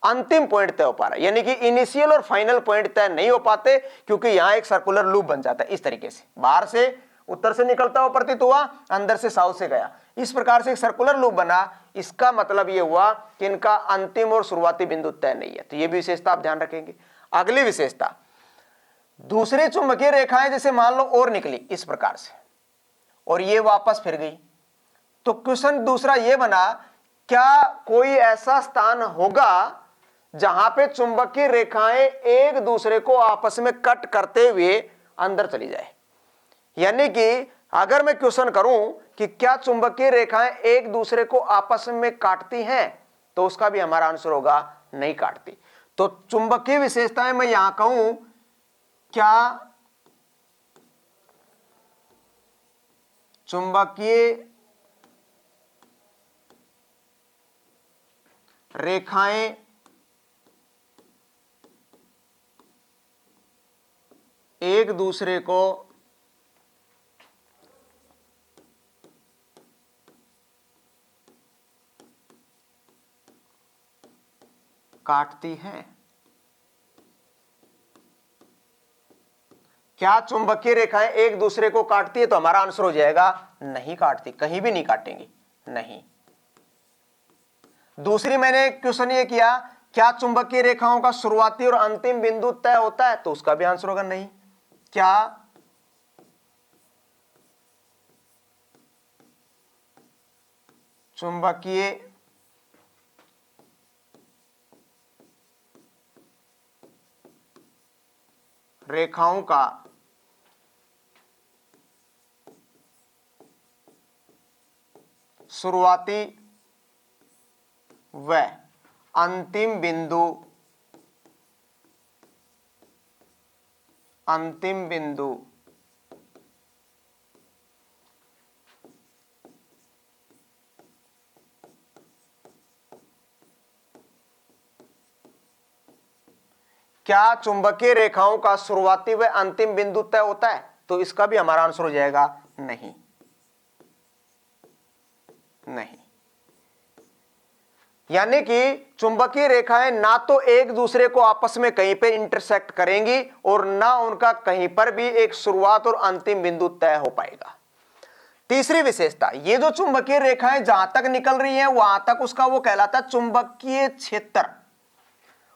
अंतिम पॉइंट तय हो पा रहा है, यानी कि इनिशियल और फाइनल पॉइंट तय नहीं हो पाते, क्योंकि यहां एक सर्कुलर लूप बन जाता है इस तरीके से, बाहर से उत्तर से निकलता हुआ प्रतीत हुआ, अंदर से साउथ से गया, इस प्रकार से एक सर्कुलर लूप बना। इसका मतलब यह हुआ कि इनका अंतिम और शुरुआती बिंदु तय नहीं है। तो यह भी विशेषता आप ध्यान रखेंगे। अगली विशेषता, दूसरी चुंबकीय रेखाएं जैसे मान लो और निकली इस प्रकार से और ये वापस फिर गई, तो क्वेश्चन दूसरा यह बना, क्या कोई ऐसा स्थान होगा जहां पे चुंबकीय रेखाएं एक दूसरे को आपस में कट करते हुए अंदर चली जाए? यानी कि अगर मैं क्वेश्चन करूं कि क्या चुंबकीय रेखाएं एक दूसरे को आपस में काटती हैं, तो उसका भी हमारा आंसर होगा नहीं काटती। तो चुंबकीय विशेषताएं मैं यहां कहूं, क्या चुंबकीय रेखाएं एक दूसरे को काटती हैं? क्या चुंबकीय रेखाएं एक दूसरे को काटती है? तो हमारा आंसर हो जाएगा नहीं काटती, कहीं भी नहीं काटेंगी, नहीं। दूसरी मैंने क्वेश्चन ये किया, क्या चुंबकीय रेखाओं का शुरुआती और अंतिम बिंदु तय होता है? तो उसका भी आंसर होगा नहीं। क्या चुंबकीय रेखाओं का शुरुआती व अंतिम बिंदु क्या चुंबकीय रेखाओं का शुरुआती व अंतिम बिंदु तय होता है? तो इसका भी हमारा आंसर हो जाएगा नहीं, नहीं। यानी कि चुंबकीय रेखाएं ना तो एक दूसरे को आपस में कहीं पे इंटरसेक्ट करेंगी और ना उनका कहीं पर भी एक शुरुआत और अंतिम बिंदु तय हो पाएगा। तीसरी विशेषता, ये जो चुंबकीय रेखाएं जहां तक निकल रही हैं वहां तक उसका वो कहलाता है चुंबकीय क्षेत्र,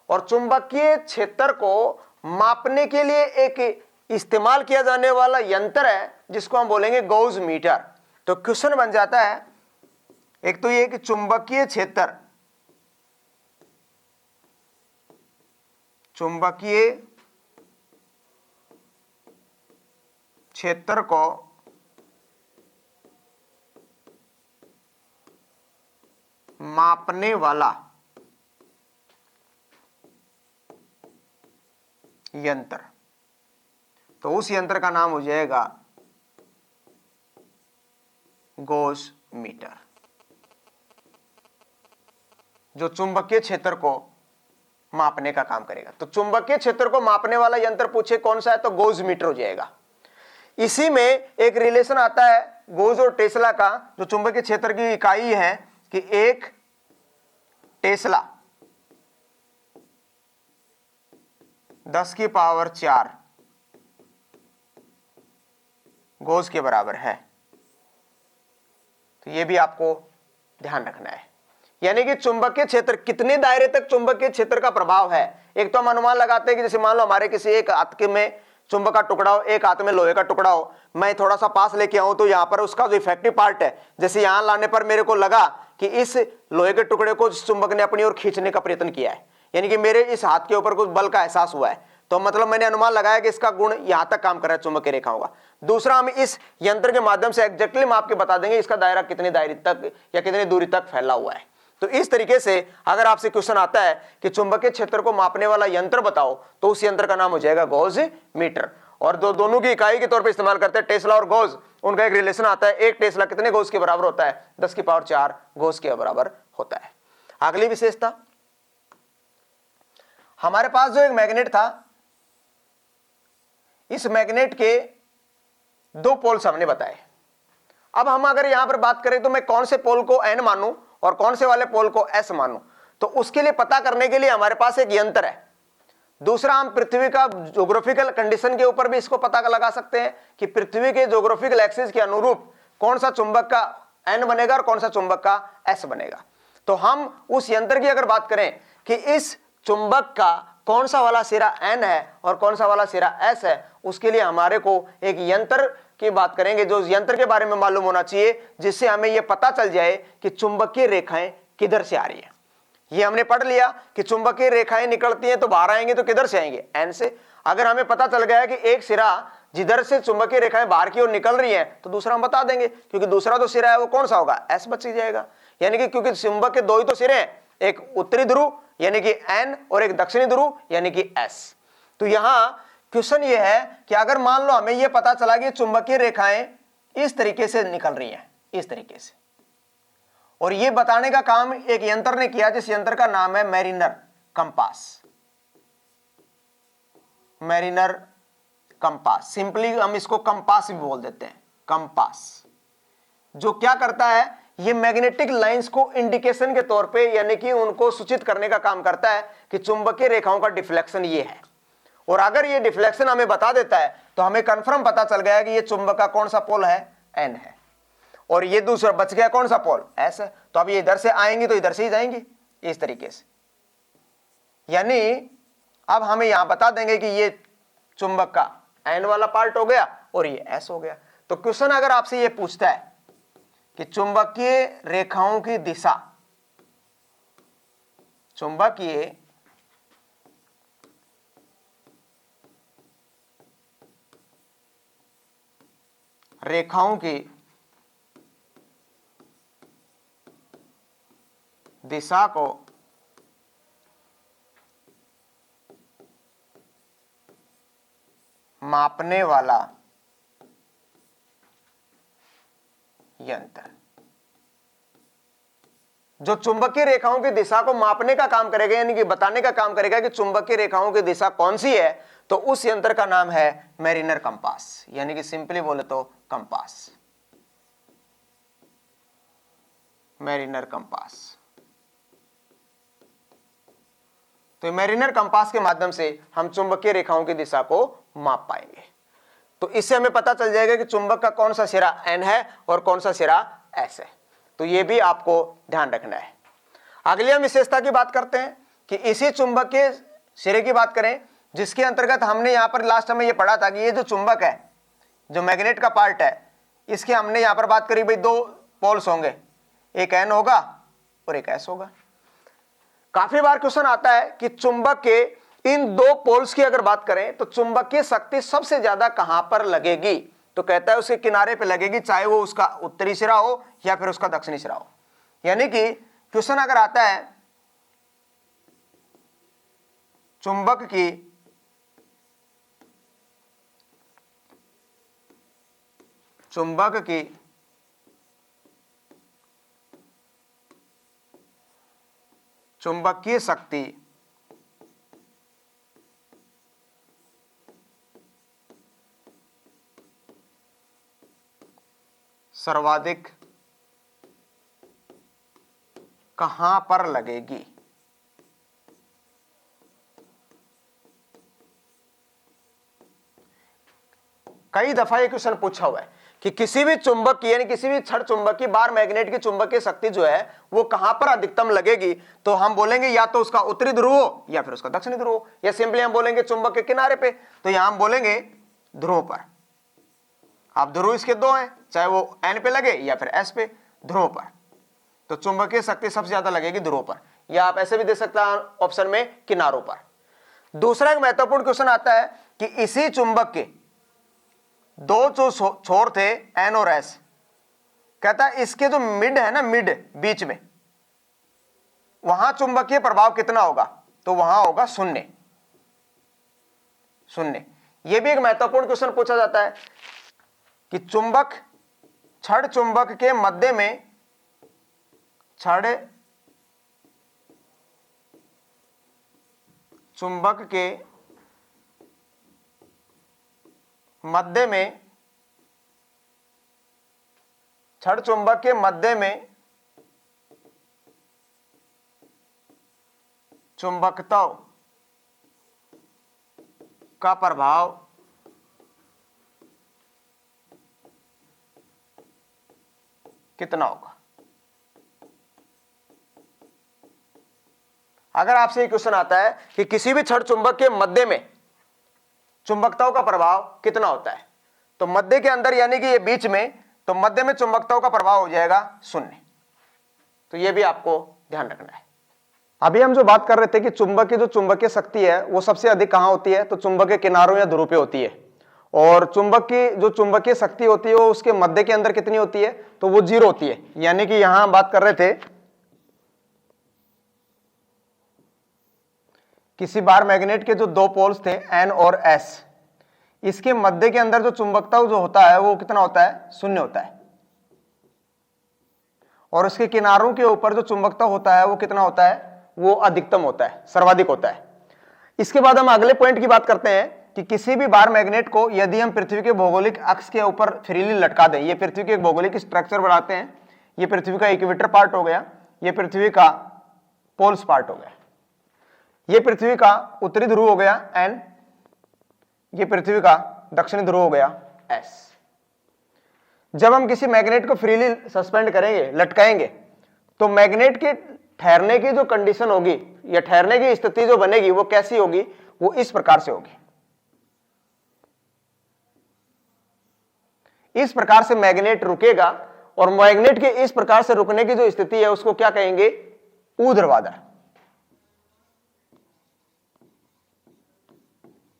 और चुंबकीय क्षेत्र को मापने के लिए एक इस्तेमाल किया जाने वाला यंत्र है जिसको हम बोलेंगे गॉस मीटर। तो क्वेश्चन बन जाता है, एक तो ये कि चुंबकीय क्षेत्र को मापने वाला यंत्र, तो उस यंत्र का नाम हो जाएगा गॉस मीटर। जो चुंबकीय क्षेत्र को मापने का काम करेगा। तो चुंबकीय क्षेत्र को मापने वाला यंत्र पूछे कौन सा है, तो गोज मीटर हो जाएगा। इसी में एक रिलेशन आता है गोज और टेस्ला का, जो चुंबकीय क्षेत्र की इकाई है कि 1 टेस्ला 10⁴ गोज के बराबर है। तो यह भी आपको ध्यान रखना है। यानी कि चुंबकीय क्षेत्र कितने दायरे तक चुंबकीय क्षेत्र का प्रभाव है। एक तो हम अनुमान लगाते हैं कि जैसे मान लो हमारे किसी एक हाथ में चुंबक का टुकड़ा हो, एक हाथ में लोहे का टुकड़ा हो, मैं थोड़ा सा पास लेके आऊं तो यहां पर उसका जो इफेक्टिव पार्ट है, जैसे यहां लाने पर मेरे को लगा कि इस लोहे के टुकड़े को चुंबक ने अपनी ओर खींचने का प्रयत्न किया है, यानी कि मेरे इस हाथ के ऊपर कुछ बल का एहसास हुआ है, तो मतलब मैंने अनुमान लगाया कि इसका गुण यहां तक काम कर रहा है चुंबकीय रेखाओं का। दूसरा, हम इस यंत्र के माध्यम से एग्जैक्टली माप के बता देंगे इसका दायरा कितनी दायरे तक या कितनी दूरी तक फैला हुआ है। तो इस तरीके से अगर आपसे क्वेश्चन आता है कि चुंबकीय क्षेत्र को मापने वाला यंत्र बताओ, तो उस यंत्र का नाम हो जाएगा गॉस मीटर। और दोनों की इकाई के तौर पे इस्तेमाल करते हैं टेस्ला और गॉस, उनका एक रिलेशन आता है, एक टेस्ला कितने गॉस के बराबर होता है, 10⁴ गॉस के बराबर होता है। अगली विशेषता, हमारे पास जो एक मैग्नेट था, इस मैग्नेट के 2 पोल्स हमने बताए। अब हम अगर यहां पर बात करें तो मैं कौन से पोल को N मानूं और कौन से वाले पोल को S मानूं, तो उसके लिए पता करने के लिए हमारे पास एक यंत्र है। दूसरा, हम पृथ्वी का ज्योग्राफिकल कंडीशन के ऊपर भी इसको पता लगा सकते हैं कि पृथ्वी के ज्योग्राफिकल एक्सिस के अनुरूप कौन सा चुंबक का N बनेगा और कौन सा चुंबक का S बनेगा। तो हम उस यंत्र की अगर बात करें कि इस चुंबक का कौन सा वाला सिरा N है और कौन सा वाला सिरा S है, उसके लिए हमारे को एक यंत्र की बात करेंगे, जो यंत्र के बारे में मालूम होना चाहिए, जिससे हमें यह पता चल जाए कि चुंबकीय रेखाएं किधर से आ रही है। ये हमने पढ़ लिया कि चुंबकीय रेखाएं निकलती हैं तो बाहर आएंगे, तो किधर से आएंगे, N से। अगर हमें पता चल गया कि एक सिरा जिधर से चुंबकीय रेखाएं बाहर की ओर निकल रही हैं, तो दूसरा हम बता देंगे, क्योंकि दूसरा जो सिरा है वो कौन सा होगा, S बच जाएगा। यानी कि क्योंकि चुंबक के 2 ही तो सिरे हैं, एक उत्तरी ध्रुव यानी कि N और एक दक्षिणी ध्रुव यानी कि S। तो यहां क्वेश्चन ये है कि अगर मान लो हमें यह पता चला कि चुंबकीय रेखाएं इस तरीके से निकल रही हैं, इस तरीके से, और यह बताने का काम एक यंत्र ने किया, जिस यंत्र का नाम है mariner compass. Mariner compass, simply हम इसको कंपास भी बोल देते हैं, कंपास। जो क्या करता है, ये मैग्नेटिक लाइंस को इंडिकेशन के तौर पे, यानी कि उनको सूचित करने का काम करता है कि चुंबकीय रेखाओं का डिफ्लेक्शन ये है। और अगर ये डिफ्लेक्शन हमें बता देता है तो हमें कंफर्म पता चल गया कि ये चुंबक का कौन सा पोल है, N है, और ये दूसरा बच गया कौन सा पोल, S है। तो अब ये इधर से आएंगे तो इधर से ही जाएंगे, इस तरीके से। यानी अब हमें यहां बता देंगे कि ये चुंबक का N वाला पार्ट हो गया और ये S हो गया। तो क्वेश्चन अगर आपसे ये पूछता है कि चुंबकीय रेखाओं की दिशा, चुंबकीय रेखाओं की दिशा को मापने वाला यंत्र, जो चुंबकीय रेखाओं की दिशा को मापने का काम करेगा, यानी कि बताने का काम करेगा कि चुंबकीय रेखाओं की दिशा कौन सी है, तो उस यंत्र का नाम है मैरिनर कंपास, यानी कि सिंपली बोले तो कंपास, मैरिनर कंपास। तो मैरिनर कंपास के माध्यम से हम चुंबकीय रेखाओं की दिशा को माप पाएंगे। तो इससे हमें पता चल जाएगा कि चुंबक का कौन सा सिरा N है और कौन सा सिरा S है। तो यह भी आपको ध्यान रखना है। अगली हम विशेषता की बात करते हैं कि इसी चुंबक के सिरे की बात करें, जिसके अंतर्गत हमने यहां पर लास्ट में यह पढ़ा था कि ये जो चुंबक है, जो मैग्नेट का पार्ट है, इसके हमने यहां पर बात करी भाई 2 पोल्स होंगे, एक N होगा और एक S होगा। काफी बार क्वेश्चन आता है कि चुंबक के इन 2 पोल्स की अगर बात करें तो चुंबकीय शक्ति सबसे ज्यादा कहां पर लगेगी, तो कहता है उसके किनारे पे लगेगी, चाहे वो उसका उत्तरी सिरा हो या फिर उसका दक्षिणी सिरा हो। यानी कि क्वेश्चन अगर आता है चुंबक की चुंबकीय शक्ति सर्वाधिक कहां पर लगेगी? कई दफा ये क्वेश्चन पूछा हुआ है कि किसी भी चुंबक की यानी किसी भी छड़ चुंबक की बार मैग्नेट की चुंबकीय शक्ति जो है वो कहां पर अधिकतम लगेगी, तो हम बोलेंगे या तो उसका उत्तरी ध्रुव हो या फिर उसका दक्षिणी ध्रुव हो, या सिंपली हम बोलेंगे चुंबक के किनारे पे, तो यहां हम बोलेंगे ध्रुव पर। अब ध्रुव इसके दो हैं, चाहे वो एन पे लगे या फिर एस पे, ध्रुव पर। तो चुंबकीय शक्ति सबसे ज्यादा लगेगी ध्रुव पर, या आप ऐसे भी दे सकते हैं ऑप्शन में किनारों पर। दूसरा एक महत्वपूर्ण क्वेश्चन आता है कि इसी चुंबक के दो जो छोर थे एन और एस, कहता है इसके जो मिड है ना, मिड बीच में, वहां चुंबकीय प्रभाव कितना होगा, तो वहां होगा शून्य। शून्य। यह भी एक महत्वपूर्ण क्वेश्चन पूछा जाता है कि चुंबक छड़ चुंबक के मध्य में, छड़ चुंबक के मध्य में, छड़ चुंबक के मध्य में चुंबकत्व का प्रभाव कितना होगा। अगर आपसे ये क्वेश्चन आता है कि किसी भी छड़ चुंबक के मध्य में चुंबकत्व का प्रभाव कितना होता है, तो मध्य के अंदर यानी कि ये बीच में, तो मध्य में चुंबकत्व का प्रभाव हो जाएगा शून्य। तो ये भी आपको ध्यान रखना है। अभी हम जो बात कर रहे थे कि चुंबक की जो चुंबकीय शक्ति है वो सबसे अधिक कहां होती है, तो चुंबक के किनारों या ध्रुव पे होती है। और चुंबक की जो चुंबकीय शक्ति होती है वो उसके मध्य के अंदर कितनी होती है, तो वो 0 होती है। यानी कि यहां हम बात कर रहे थे किसी बार मैग्नेट के जो दो पोल्स थे एन और एस, इसके मध्य के अंदर जो चुंबकत्व जो होता है वो कितना होता है, शून्य होता है। और उसके किनारों के ऊपर जो चुंबकत्व होता है वो कितना होता है, वो अधिकतम होता है, सर्वाधिक होता है। इसके बाद हम अगले पॉइंट की बात करते हैं कि किसी भी बार मैग्नेट को यदि हम पृथ्वी के भौगोलिक अक्ष के ऊपर फ्रीली लटका दें, ये पृथ्वी के एक भौगोलिक स्ट्रक्चर बनाते हैं, ये पृथ्वी का इक्वेटर पार्ट हो गया, ये पृथ्वी का पोल्स पार्ट हो गया, ये पृथ्वी का उत्तरी ध्रुव हो गया एन, ये पृथ्वी का दक्षिणी ध्रुव हो गया एस। जब हम किसी मैग्नेट को फ्रीली सस्पेंड करेंगे, लटकाएंगे, तो मैग्नेट के ठहरने की जो कंडीशन होगी या ठहरने की स्थिति जो बनेगी वो कैसी होगी, वो इस प्रकार से होगी। इस प्रकार से मैग्नेट रुकेगा, और मैग्नेट के इस प्रकार से रुकने की जो स्थिति है उसको क्या कहेंगे, ऊर्ध्वाधर।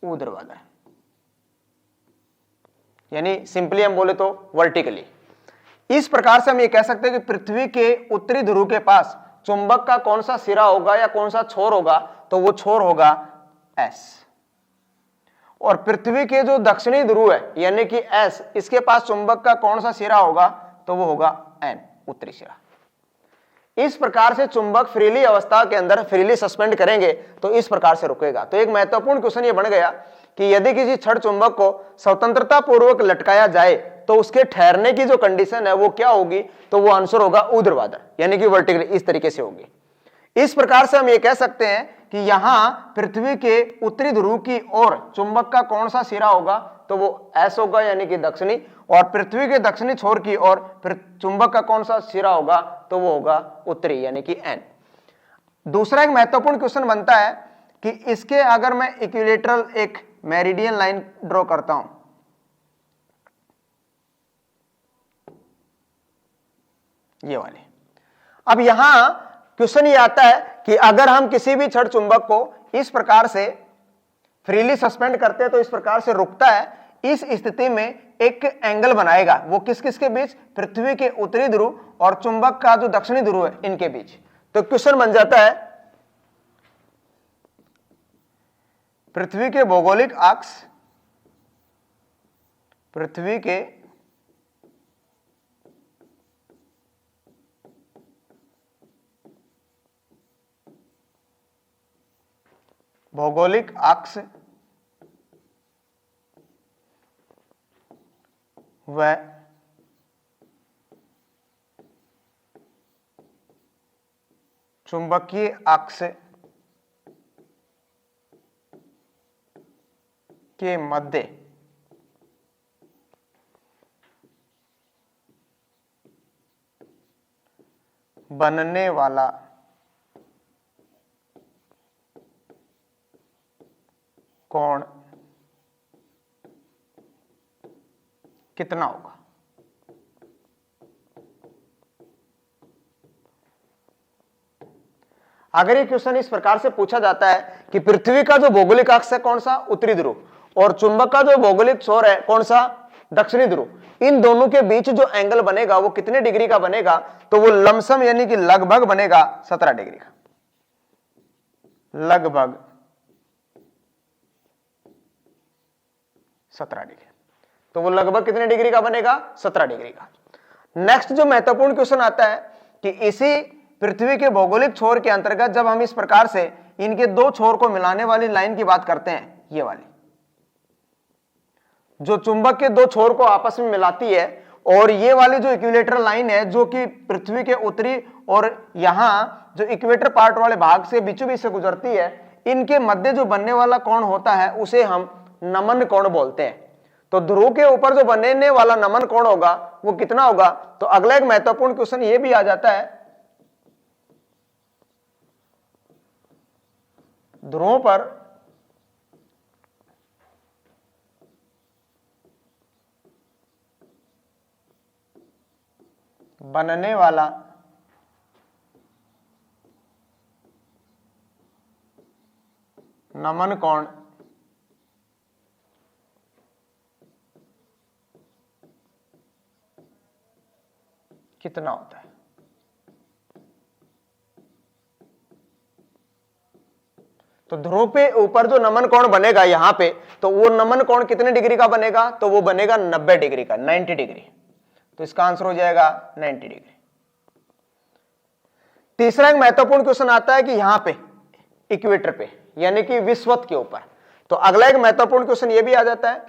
ऊर्ध्वाधर यानी सिंपली हम बोले तो वर्टिकली। इस प्रकार से हम ये कह सकते हैं कि पृथ्वी के उत्तरी ध्रुव के पास चुंबक का कौन सा सिरा होगा या कौन सा छोर होगा, तो वो छोर होगा एस। और पृथ्वी के जो दक्षिणी ध्रुव है यानी कि एस, इसके पास चुंबक का कौन सा सिरा होगा, तो वो होगा एन, उत्तरी सिरा। इस प्रकार से चुंबक फ्रीली अवस्था के अंदर फ्रीली सस्पेंड करेंगे तो इस प्रकार से रुकेगा। तो एक महत्वपूर्ण क्वेश्चन ये बन गया कि यदि किसी छड़ चुंबक को स्वतंत्रता पूर्वक लटकाया जाए तो उसके ठहरने की जो कंडीशन है वो क्या होगी, तो वो आंसर होगा ऊर्ध्वाधर यानी कि वर्टिकल, इस तरीके से होगी। इस प्रकार से हम ये कह सकते हैं कि यहां पृथ्वी के उत्तरी ध्रुव की ओर चुंबक का कौन सा सिरा होगा, तो वो एस होगा यानी कि दक्षिणी, और पृथ्वी के दक्षिणी छोर की ओर चुंबक का कौन सा सिरा होगा, तो वो होगा उत्तरी यानी कि एन। दूसरा एक महत्वपूर्ण क्वेश्चन बनता है कि इसके अगर मैं इक्विलेटरल एक मेरिडियन लाइन ड्रॉ करता हूं, ये वाली, अब यहां क्वेश्चन ये आता है कि अगर हम किसी भी छड़ चुंबक को इस प्रकार से फ्रीली सस्पेंड करते हैं तो इस प्रकार से रुकता है, इस स्थिति में एक एंगल बनाएगा, वो किस किस के बीच, पृथ्वी के उत्तरी ध्रुव और चुंबक का जो दक्षिणी ध्रुव है इनके बीच। तो क्वेश्चन बन जाता है पृथ्वी के भौगोलिक अक्ष, पृथ्वी के भौगोलिक अक्ष व चुंबकीय अक्ष के मध्य बनने वाला कोण कितना होगा? अगर ये क्वेश्चन इस प्रकार से पूछा जाता है कि पृथ्वी का जो भौगोलिक अक्ष है कौन सा? उत्तरी ध्रुव, और चुंबक का जो भौगोलिक छोर है कौन सा? दक्षिणी ध्रुव, इन दोनों के बीच जो एंगल बनेगा वो कितने डिग्री का बनेगा? तो वो लमसम यानी कि लगभग बनेगा 17 डिग्री का, लगभग 17 डिग्री। तो वो लगभग कितने डिग्री का बनेगा? 17 डिग्री का। नेक्स्ट जो महत्वपूर्ण क्वेश्चन आता है कि इसी पृथ्वी के भौगोलिक छोर के अंतर्गत जब हम इस प्रकार से इनके दो छोर को मिलाने वाली लाइन की बात करते हैं, ये वाली जो चुंबक के दो छोर को आपस में मिलाती है, और ये वाली जो इक्विलेटरल लाइन है जो कि पृथ्वी के उत्तरी और यहां जो इक्वेटर पार्ट वाले भाग से बीचों बीच से गुजरती है, इनके मध्य जो बनने वाला कोण होता है उसे हम नमन कोण बोलते हैं। तो ध्रुव के ऊपर जो बनने वाला नमन कोण होगा वो कितना होगा? तो अगला एक महत्वपूर्ण क्वेश्चन ये भी आ जाता है, ध्रुवों पर बनने वाला नमन कोण कितना होता है? तो ध्रुव पे ऊपर जो नमन कोण बनेगा यहां पे, तो वो नमन कोण कितने डिग्री का बनेगा? तो वो बनेगा 90 डिग्री का, 90 डिग्री। तो इसका आंसर हो जाएगा 90 डिग्री। तीसरा एक महत्वपूर्ण क्वेश्चन आता है कि यहां पे इक्वेटर पे यानी कि विषुवत के ऊपर। तो अगला एक महत्वपूर्ण क्वेश्चन ये भी आ जाता है,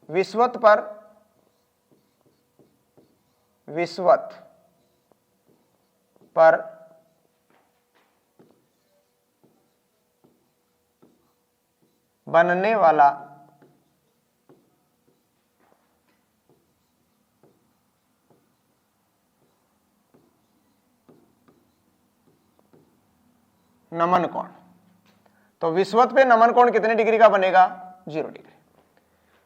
विषुवत पर बनने वाला नमन कोण। तो विषुवत पे नमन कोण कितने डिग्री का बनेगा? 0 डिग्री।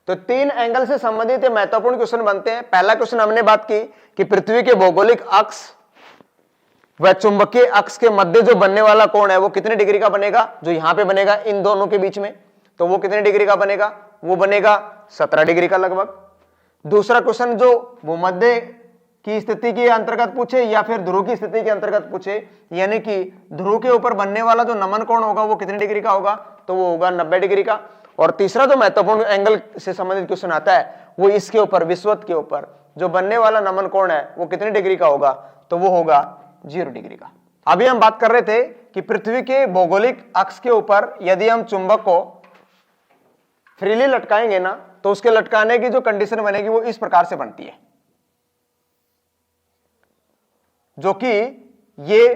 तो 3 एंगल से संबंधित महत्वपूर्ण क्वेश्चन बनते हैं। पहला क्वेश्चन हमने बात की कि पृथ्वी के भौगोलिक अक्ष व चुंबकीय अक्ष के मध्य जो बनने वाला कोण है वो कितने डिग्री का बनेगा? जो यहां पे बनेगा इन दोनों के बीच में, तो वो कितने डिग्री का बनेगा? वो बनेगा 17 डिग्री का लगभग। दूसरा क्वेश्चन जो भूमध्य की स्थिति के अंतर्गत पूछे या फिर ध्रुव की स्थिति के अंतर्गत पूछे, यानी कि ध्रुव के ऊपर बनने वाला जो नमन कोण होगा वो कितने डिग्री का होगा? तो वो होगा 90 डिग्री का। और तीसरा जो महत्वपूर्ण एंगल से संबंधित क्वेश्चन आता है वो इसके ऊपर विषुवत के ऊपर जो बनने वाला नमन कोण है वो कितने डिग्री का होगा? तो वो होगा 0 डिग्री का। अभी हम बात कर रहे थे कि पृथ्वी के भौगोलिक अक्ष के ऊपर यदि हम चुंबक को फ्रीली लटकाएंगे ना, तो उसके लटकाने की जो कंडीशन बनेगी वो इस प्रकार से बनती है, जो कि ये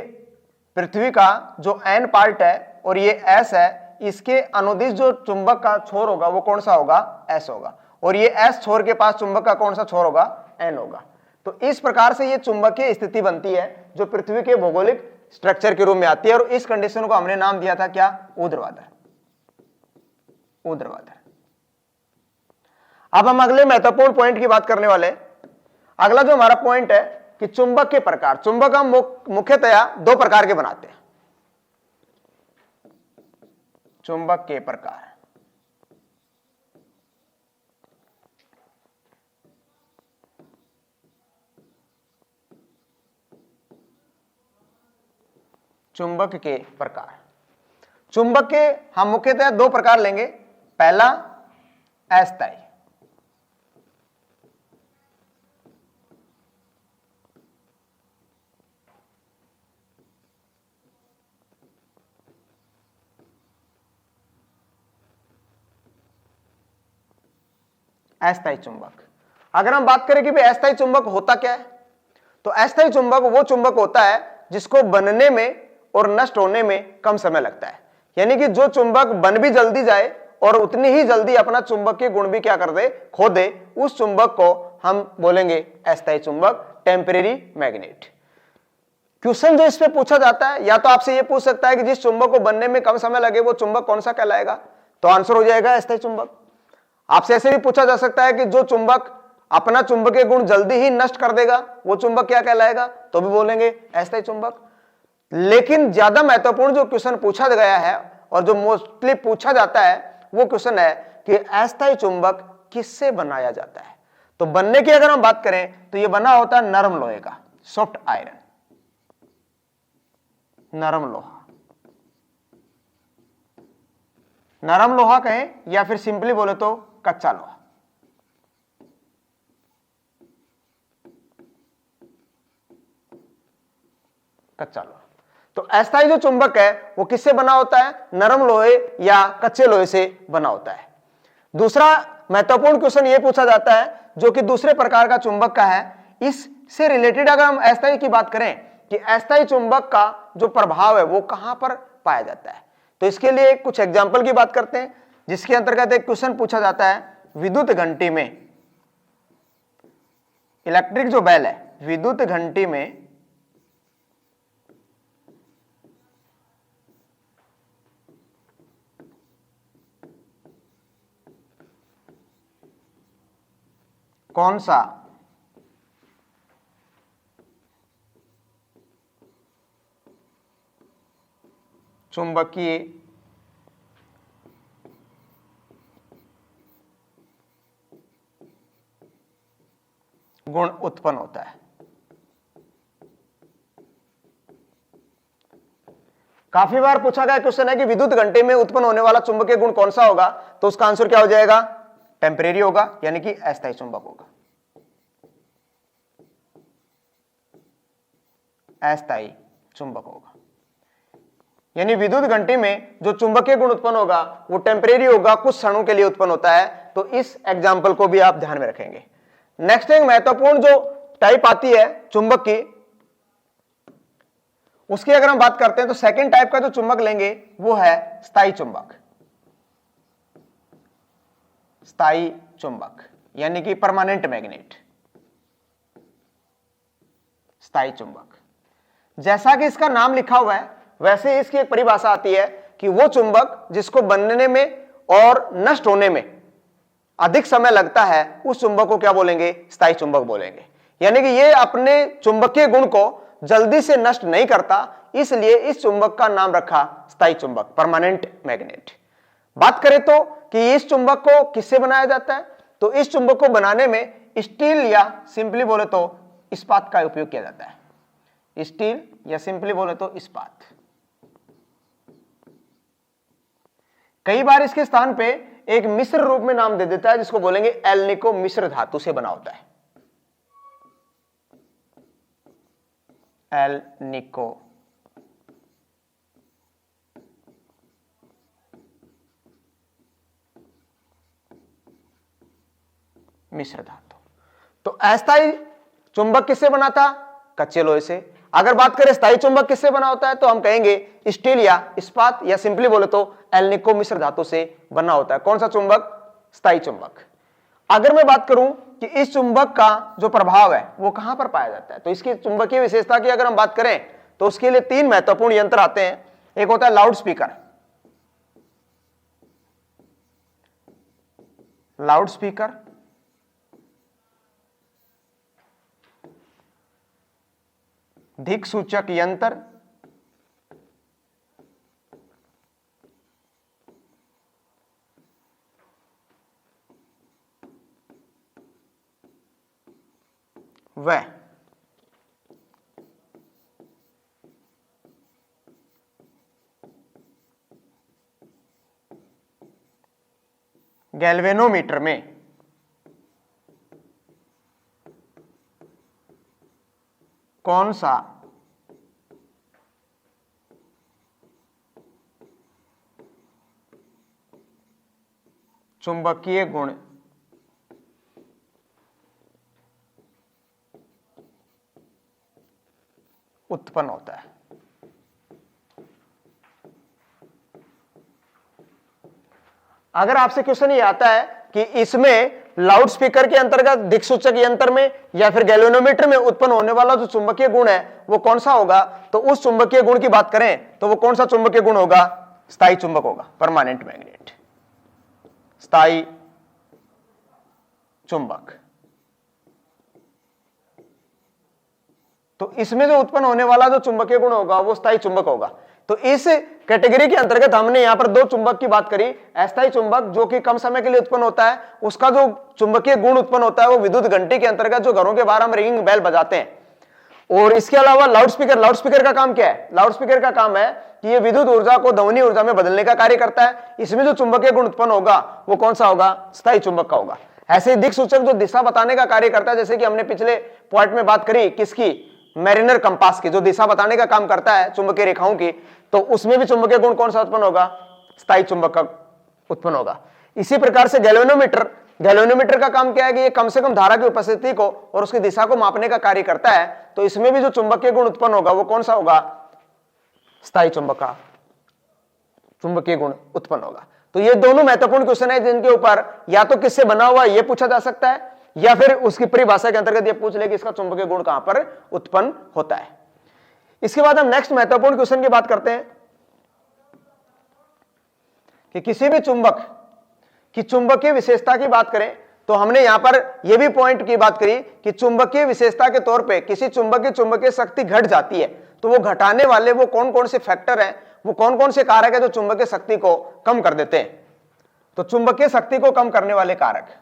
पृथ्वी का जो एन पार्ट है और ये एस है, इसके अनुदिश जो चुंबक का छोर होगा वो कौन सा होगा? एस होगा। और ये एस छोर के पास चुंबक का कौन सा छोर होगा? एन होगा। तो इस प्रकार से ये चुंबकीय स्थिति बनती है जो पृथ्वी के भौगोलिक स्ट्रक्चर के रूप में आती है, और इस कंडीशन को हमने नाम दिया था क्या? ऊर्ध्वाधर। ऊर्ध्वाधर। अब हम अगले महत्वपूर्ण पॉइंट की बात करने वाले। अगला जो हमारा पॉइंट है कि चुंबक के प्रकार। चुंबक हम मुख्यतया 2 प्रकार के बनाते हैं। चुंबक के प्रकार। चुंबक के प्रकार। चुंबक के हम मुख्यतः 2 प्रकार लेंगे। पहला अस्थायी, अस्थायी चुंबक। अगर हम बात करें कि भाई अस्थायी चुंबक होता क्या है, तो अस्थायी चुंबक वो चुंबक होता है जिसको बनने में और नष्ट होने में कम समय लगता है। यानी कि जो चुंबक बन भी जल्दी जाए और उतनी ही जल्दी अपना चुंबकीय गुण भी क्या कर दे, खो दे, उस चुंबक को हम बोलेंगे अस्थायी चुंबक, टेम्परेरी मैग्नेट। क्वेश्चन जो इस पे पूछा जाता है, या तो आपसे ये पूछ सकता है कि जिस चुंबक को बनने में कम समय लगे वो चुंबक कौन सा कहलाएगा, तो आंसर हो जाएगा अस्थायी चुंबक। आपसे ऐसे भी पूछा जा सकता है कि जो चुंबक अपना चुंबकीय गुण जल्दी ही नष्ट कर देगा वो चुंबक क्या कहलाएगा, तो भी बोलेंगे अस्थायी चुंबक। लेकिन ज्यादा महत्वपूर्ण जो क्वेश्चन पूछा गया है और जो मोस्टली पूछा जाता है वो क्वेश्चन है कि अस्थायी चुंबक किससे बनाया जाता है। तो बनने की अगर हम बात करें तो ये बना होता है नरम लोहे का, सॉफ्ट आयरन, नरम लोहा। नरम लोहा कहें या फिर सिंपली बोले तो कच्चा लोहा। कच्चा लोहा। तो अस्थायी जो चुंबक है वो किससे बना होता है, नरम लोहे या कच्चे लोहे से बना होता है। दूसरा महत्वपूर्ण क्वेश्चन ये पूछा जाता है जो कि दूसरे प्रकार का चुंबक का है, इससे रिलेटेड अगर हम अस्थायी की बात करें कि अस्थायी चुंबक का जो प्रभाव है वो कहां पर पाया जाता है, तो इसके लिए कुछ एग्जाम्पल की बात करते हैं, जिसके अंतर्गत एक क्वेश्चन पूछा जाता है विद्युत घंटी में, इलेक्ट्रिक जो बेल है, विद्युत घंटी में कौन सा चुंबकीय गुण उत्पन्न होता है। काफी बार पूछा गया क्वेश्चन है कि विद्युत घंटे में उत्पन्न होने वाला चुंबकीय गुण कौन सा होगा, तो उसका आंसर क्या हो जाएगा, टेम्परेरी होगा, यानी कि अस्थायी चुंबक होगा, अस्थायी चुंबक होगा। यानी विद्युत घंटी में जो चुंबकीय गुण उत्पन्न होगा वो टेम्परेरी होगा, कुछ क्षणों के लिए उत्पन्न होता है। तो इस एग्जाम्पल को भी आप ध्यान में रखेंगे। नेक्स्ट एक महत्वपूर्ण जो टाइप आती है चुंबक की, उसकी अगर हम बात करते हैं तो सेकंड टाइप का जो चुंबक लेंगे वो है स्थायी चुंबक। स्थायी चुंबक यानी कि परमानेंट मैग्नेट, स्थायी चुंबक। जैसा कि इसका नाम लिखा हुआ है वैसे इसकी एक परिभाषा आती है कि वो चुंबक जिसको बनने में और नष्ट होने में अधिक समय लगता है उस चुंबक को क्या बोलेंगे, स्थायी चुंबक बोलेंगे। यानी कि ये अपने चुंबकीय गुण को जल्दी से नष्ट नहीं करता, इसलिए इस चुंबक का नाम रखा स्थायी चुंबक, परमानेंट मैग्नेट। बात करें तो कि इस चुंबक को किससे बनाया जाता है, तो इस चुंबक को बनाने में स्टील या सिंपली बोले तो इस्पात का उपयोग किया जाता है। स्टील या सिंपली बोले तो इस्पात। कई बार इसके स्थान पे एक मिश्र रूप में नाम दे देता है जिसको बोलेंगे एल्निको, मिश्र धातु से बना होता है, एल्निको। मिश्र धातु। तो अस्थायी चुंबक किससे बना था, कच्चे लोहे से। अगर बात करें स्थायी चुंबक किससे बना होता है तो हम कहेंगे स्टील या इस्पात या सिंपली बोले तो एल्निको, मिश्र धातु से बना होता है। कौन सा चुंबक, स्थायी चुंबक। अगर मैं बात करूं कि इस चुंबक का जो प्रभाव है वो कहां पर पाया जाता है, तो इसकी चुंबकीय विशेषता की अगर हम बात करें तो उसके लिए तीन महत्वपूर्ण यंत्र आते हैं। एक होता है लाउड स्पीकर, लाउड स्पीकर, दिक् सूचक यंत्र, वह गैल्वेनोमीटर में कौन सा चुंबकीय गुण उत्पन्न होता है। अगर आपसे क्वेश्चन ये आता है कि इसमें लाउड स्पीकर के अंतर्गत दिक्सूचक यंत्र में या फिर गैल्वेनोमीटर में उत्पन्न होने वाला जो चुंबकीय गुण है वो कौन सा होगा, तो उस चुंबकीय गुण की बात करें तो वो कौन सा चुंबकीय गुण होगा, स्थायी चुंबक होगा, परमानेंट मैग्नेट, स्थायी चुंबक। तो इसमें जो उत्पन्न होने वाला जो चुंबकीय गुण होगा वो स्थायी चुंबक होगा। तो इस कैटेगरी के अंतर्गत हमने यहां पर दो चुंबक की बात करी, अस्थायी चुंबक जो कि कम समय के लिए उत्पन्न होता है, उसका जो चुंबकीय गुण उत्पन्न होता है वो विद्युत घंटी के अंतर्गत जो घरों के बाहर हम रिंगिंग बेल बजाते हैं। और इसके अलावा लाउड स्पीकर का काम क्या है, लाउड स्पीकर का काम है कि ये विद्युत ऊर्जा को ध्वनि ऊर्जा में बदलने का कार्य करता है। इसमें जो चुंबकीय गुण उत्पन्न होगा वो कौन सा होगा, स्थायी चुंबक का होगा। ऐसे ही दिक्सूचक जो दिशा बताने का कार्य करता है, जैसे कि हमने पिछले पॉइंट में बात करी किसकी, मैरिनर कंपास की, जो दिशा बताने का काम करता है चुंबकीय रेखाओं की, तो उसमें भी चुंबकीय गुण कौन सा उत्पन्न होगा, स्थायी चुंबक का उत्पन्न होगा। इसी प्रकार से गैल्वेनोमीटर का काम क्या है कि ये कम से कम धारा की उपस्थिति को और उसकी दिशा को मापने का कार्य करता है। तो इसमें भी जो चुंबकीय गुण उत्पन्न होगा वो कौन सा होगा, स्थायी चुंबक का चुंबकीय गुण उत्पन्न होगा। तो ये दोनों महत्वपूर्ण क्वेश्चन है जिनके ऊपर या तो किससे बना हुआ ये पूछा जा सकता है या फिर उसकी परिभाषा के अंतर्गत ये पूछ ले कि इसका चुंबकीय गुण कहां पर उत्पन्न होता है। इसके बाद हम नेक्स्ट महत्वपूर्ण क्वेश्चन की बात करते हैं कि किसी भी चुंबक की चुंबकीय विशेषता की बात करें तो हमने यहां पर यह भी पॉइंट की बात करी कि चुंबकीय विशेषता के तौर पे किसी चुंबक की चुंबकीय शक्ति घट जाती है तो वो घटाने वाले वो कौन कौन से फैक्टर हैं, वो कौन कौन से कारक है जो चुंबकीय शक्ति को कम कर देते हैं। तो चुंबकीय शक्ति को कम करने वाले कारक,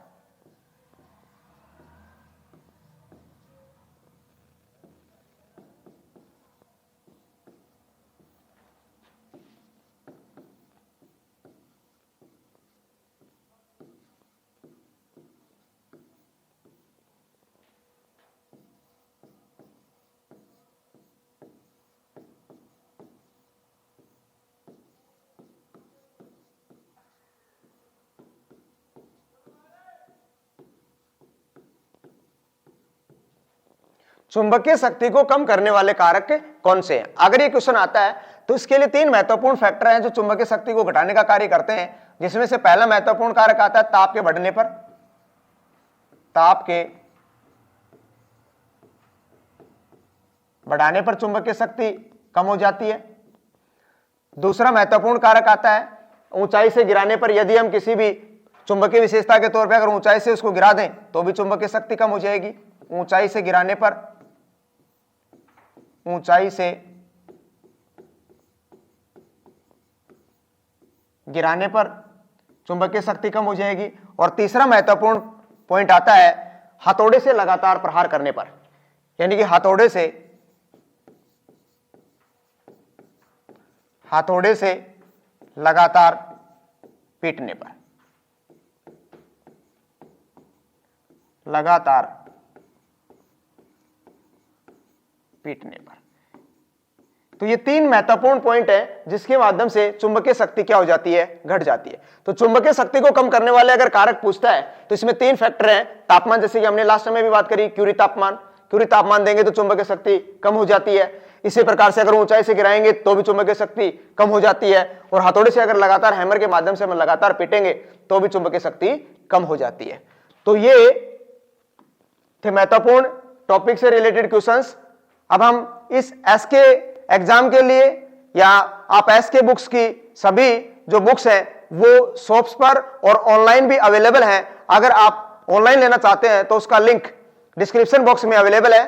चुंबकीय शक्ति को कम करने वाले कारक कौन से हैं। अगर ये क्वेश्चन आता है तो इसके लिए तीन महत्वपूर्ण फैक्टर हैं जो चुंबकीय शक्ति को घटाने का कार्य करते हैं, जिसमें से पहला महत्वपूर्ण कारक आता है ताप के बढ़ने पर, ताप के बढ़ाने पर चुंबकीय शक्ति कम हो जाती है। दूसरा महत्वपूर्ण कारक आता है ऊंचाई से गिराने पर, यदि हम किसी भी चुंबकीय विशेषता के तौर पर अगर ऊंचाई से उसको गिरा दें तो भी चुंबकीय शक्ति कम हो जाएगी। ऊंचाई से गिराने पर, ऊंचाई से गिराने पर चुंबकीय शक्ति कम हो जाएगी। और तीसरा महत्वपूर्ण पॉइंट आता है हथौड़े से लगातार प्रहार करने पर, यानी कि हथौड़े से लगातार पीटने पर, लगातार पीटने पर। तो ये तीन महत्वपूर्ण पॉइंट है जिसके माध्यम से चुंबकीय शक्ति क्या हो जाती है, घट जाती है। तो चुंबकीय शक्ति को कम करने वाले अगर कारक पूछता है तो इसमें तीन फैक्टर हैं। तापमान, जैसे कि हमने लास्ट में भी बात करी, क्यूरी तापमान देंगे तो चुंबकीय शक्ति कम हो जाती है। इसी प्रकार से अगर ऊंचाई से गिराएंगे तो भी चुंबकीय शक्ति कम हो जाती है। और हथौड़े से अगर लगातार हैमर के माध्यम से हम लगातार पीटेंगे तो भी चुंबकीय शक्ति कम हो जाती है। तो ये थे महत्वपूर्ण टॉपिक से रिलेटेड क्वेश्चंस। अब हम इस एस के एग्जाम के लिए या आप एस के बुक्स की सभी जो बुक्स हैं वो शॉप्स पर और ऑनलाइन भी अवेलेबल हैं। अगर आप ऑनलाइन लेना चाहते हैं तो उसका लिंक डिस्क्रिप्शन बॉक्स में अवेलेबल है।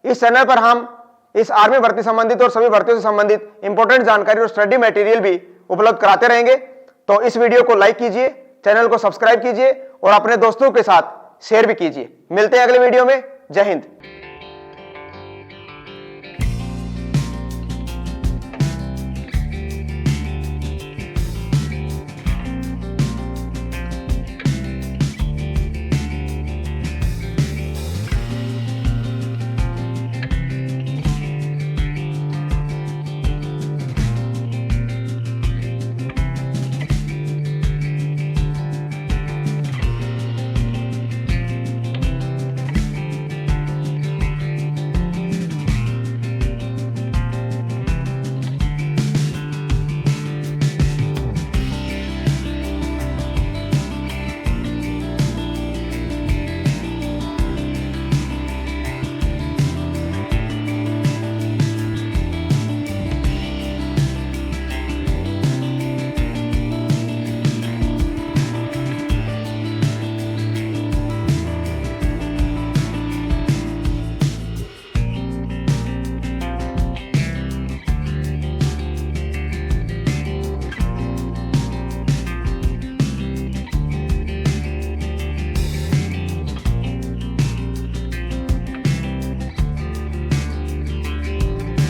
इस चैनल पर हम इस आर्मी भर्ती संबंधित और सभी भर्तियों से संबंधित इंपॉर्टेंट जानकारी और स्टडी मटेरियल भी उपलब्ध कराते रहेंगे। तो इस वीडियो को लाइक कीजिए, चैनल को सब्सक्राइब कीजिए और अपने दोस्तों के साथ शेयर भी कीजिए। मिलते हैं अगले वीडियो में। जय हिंद।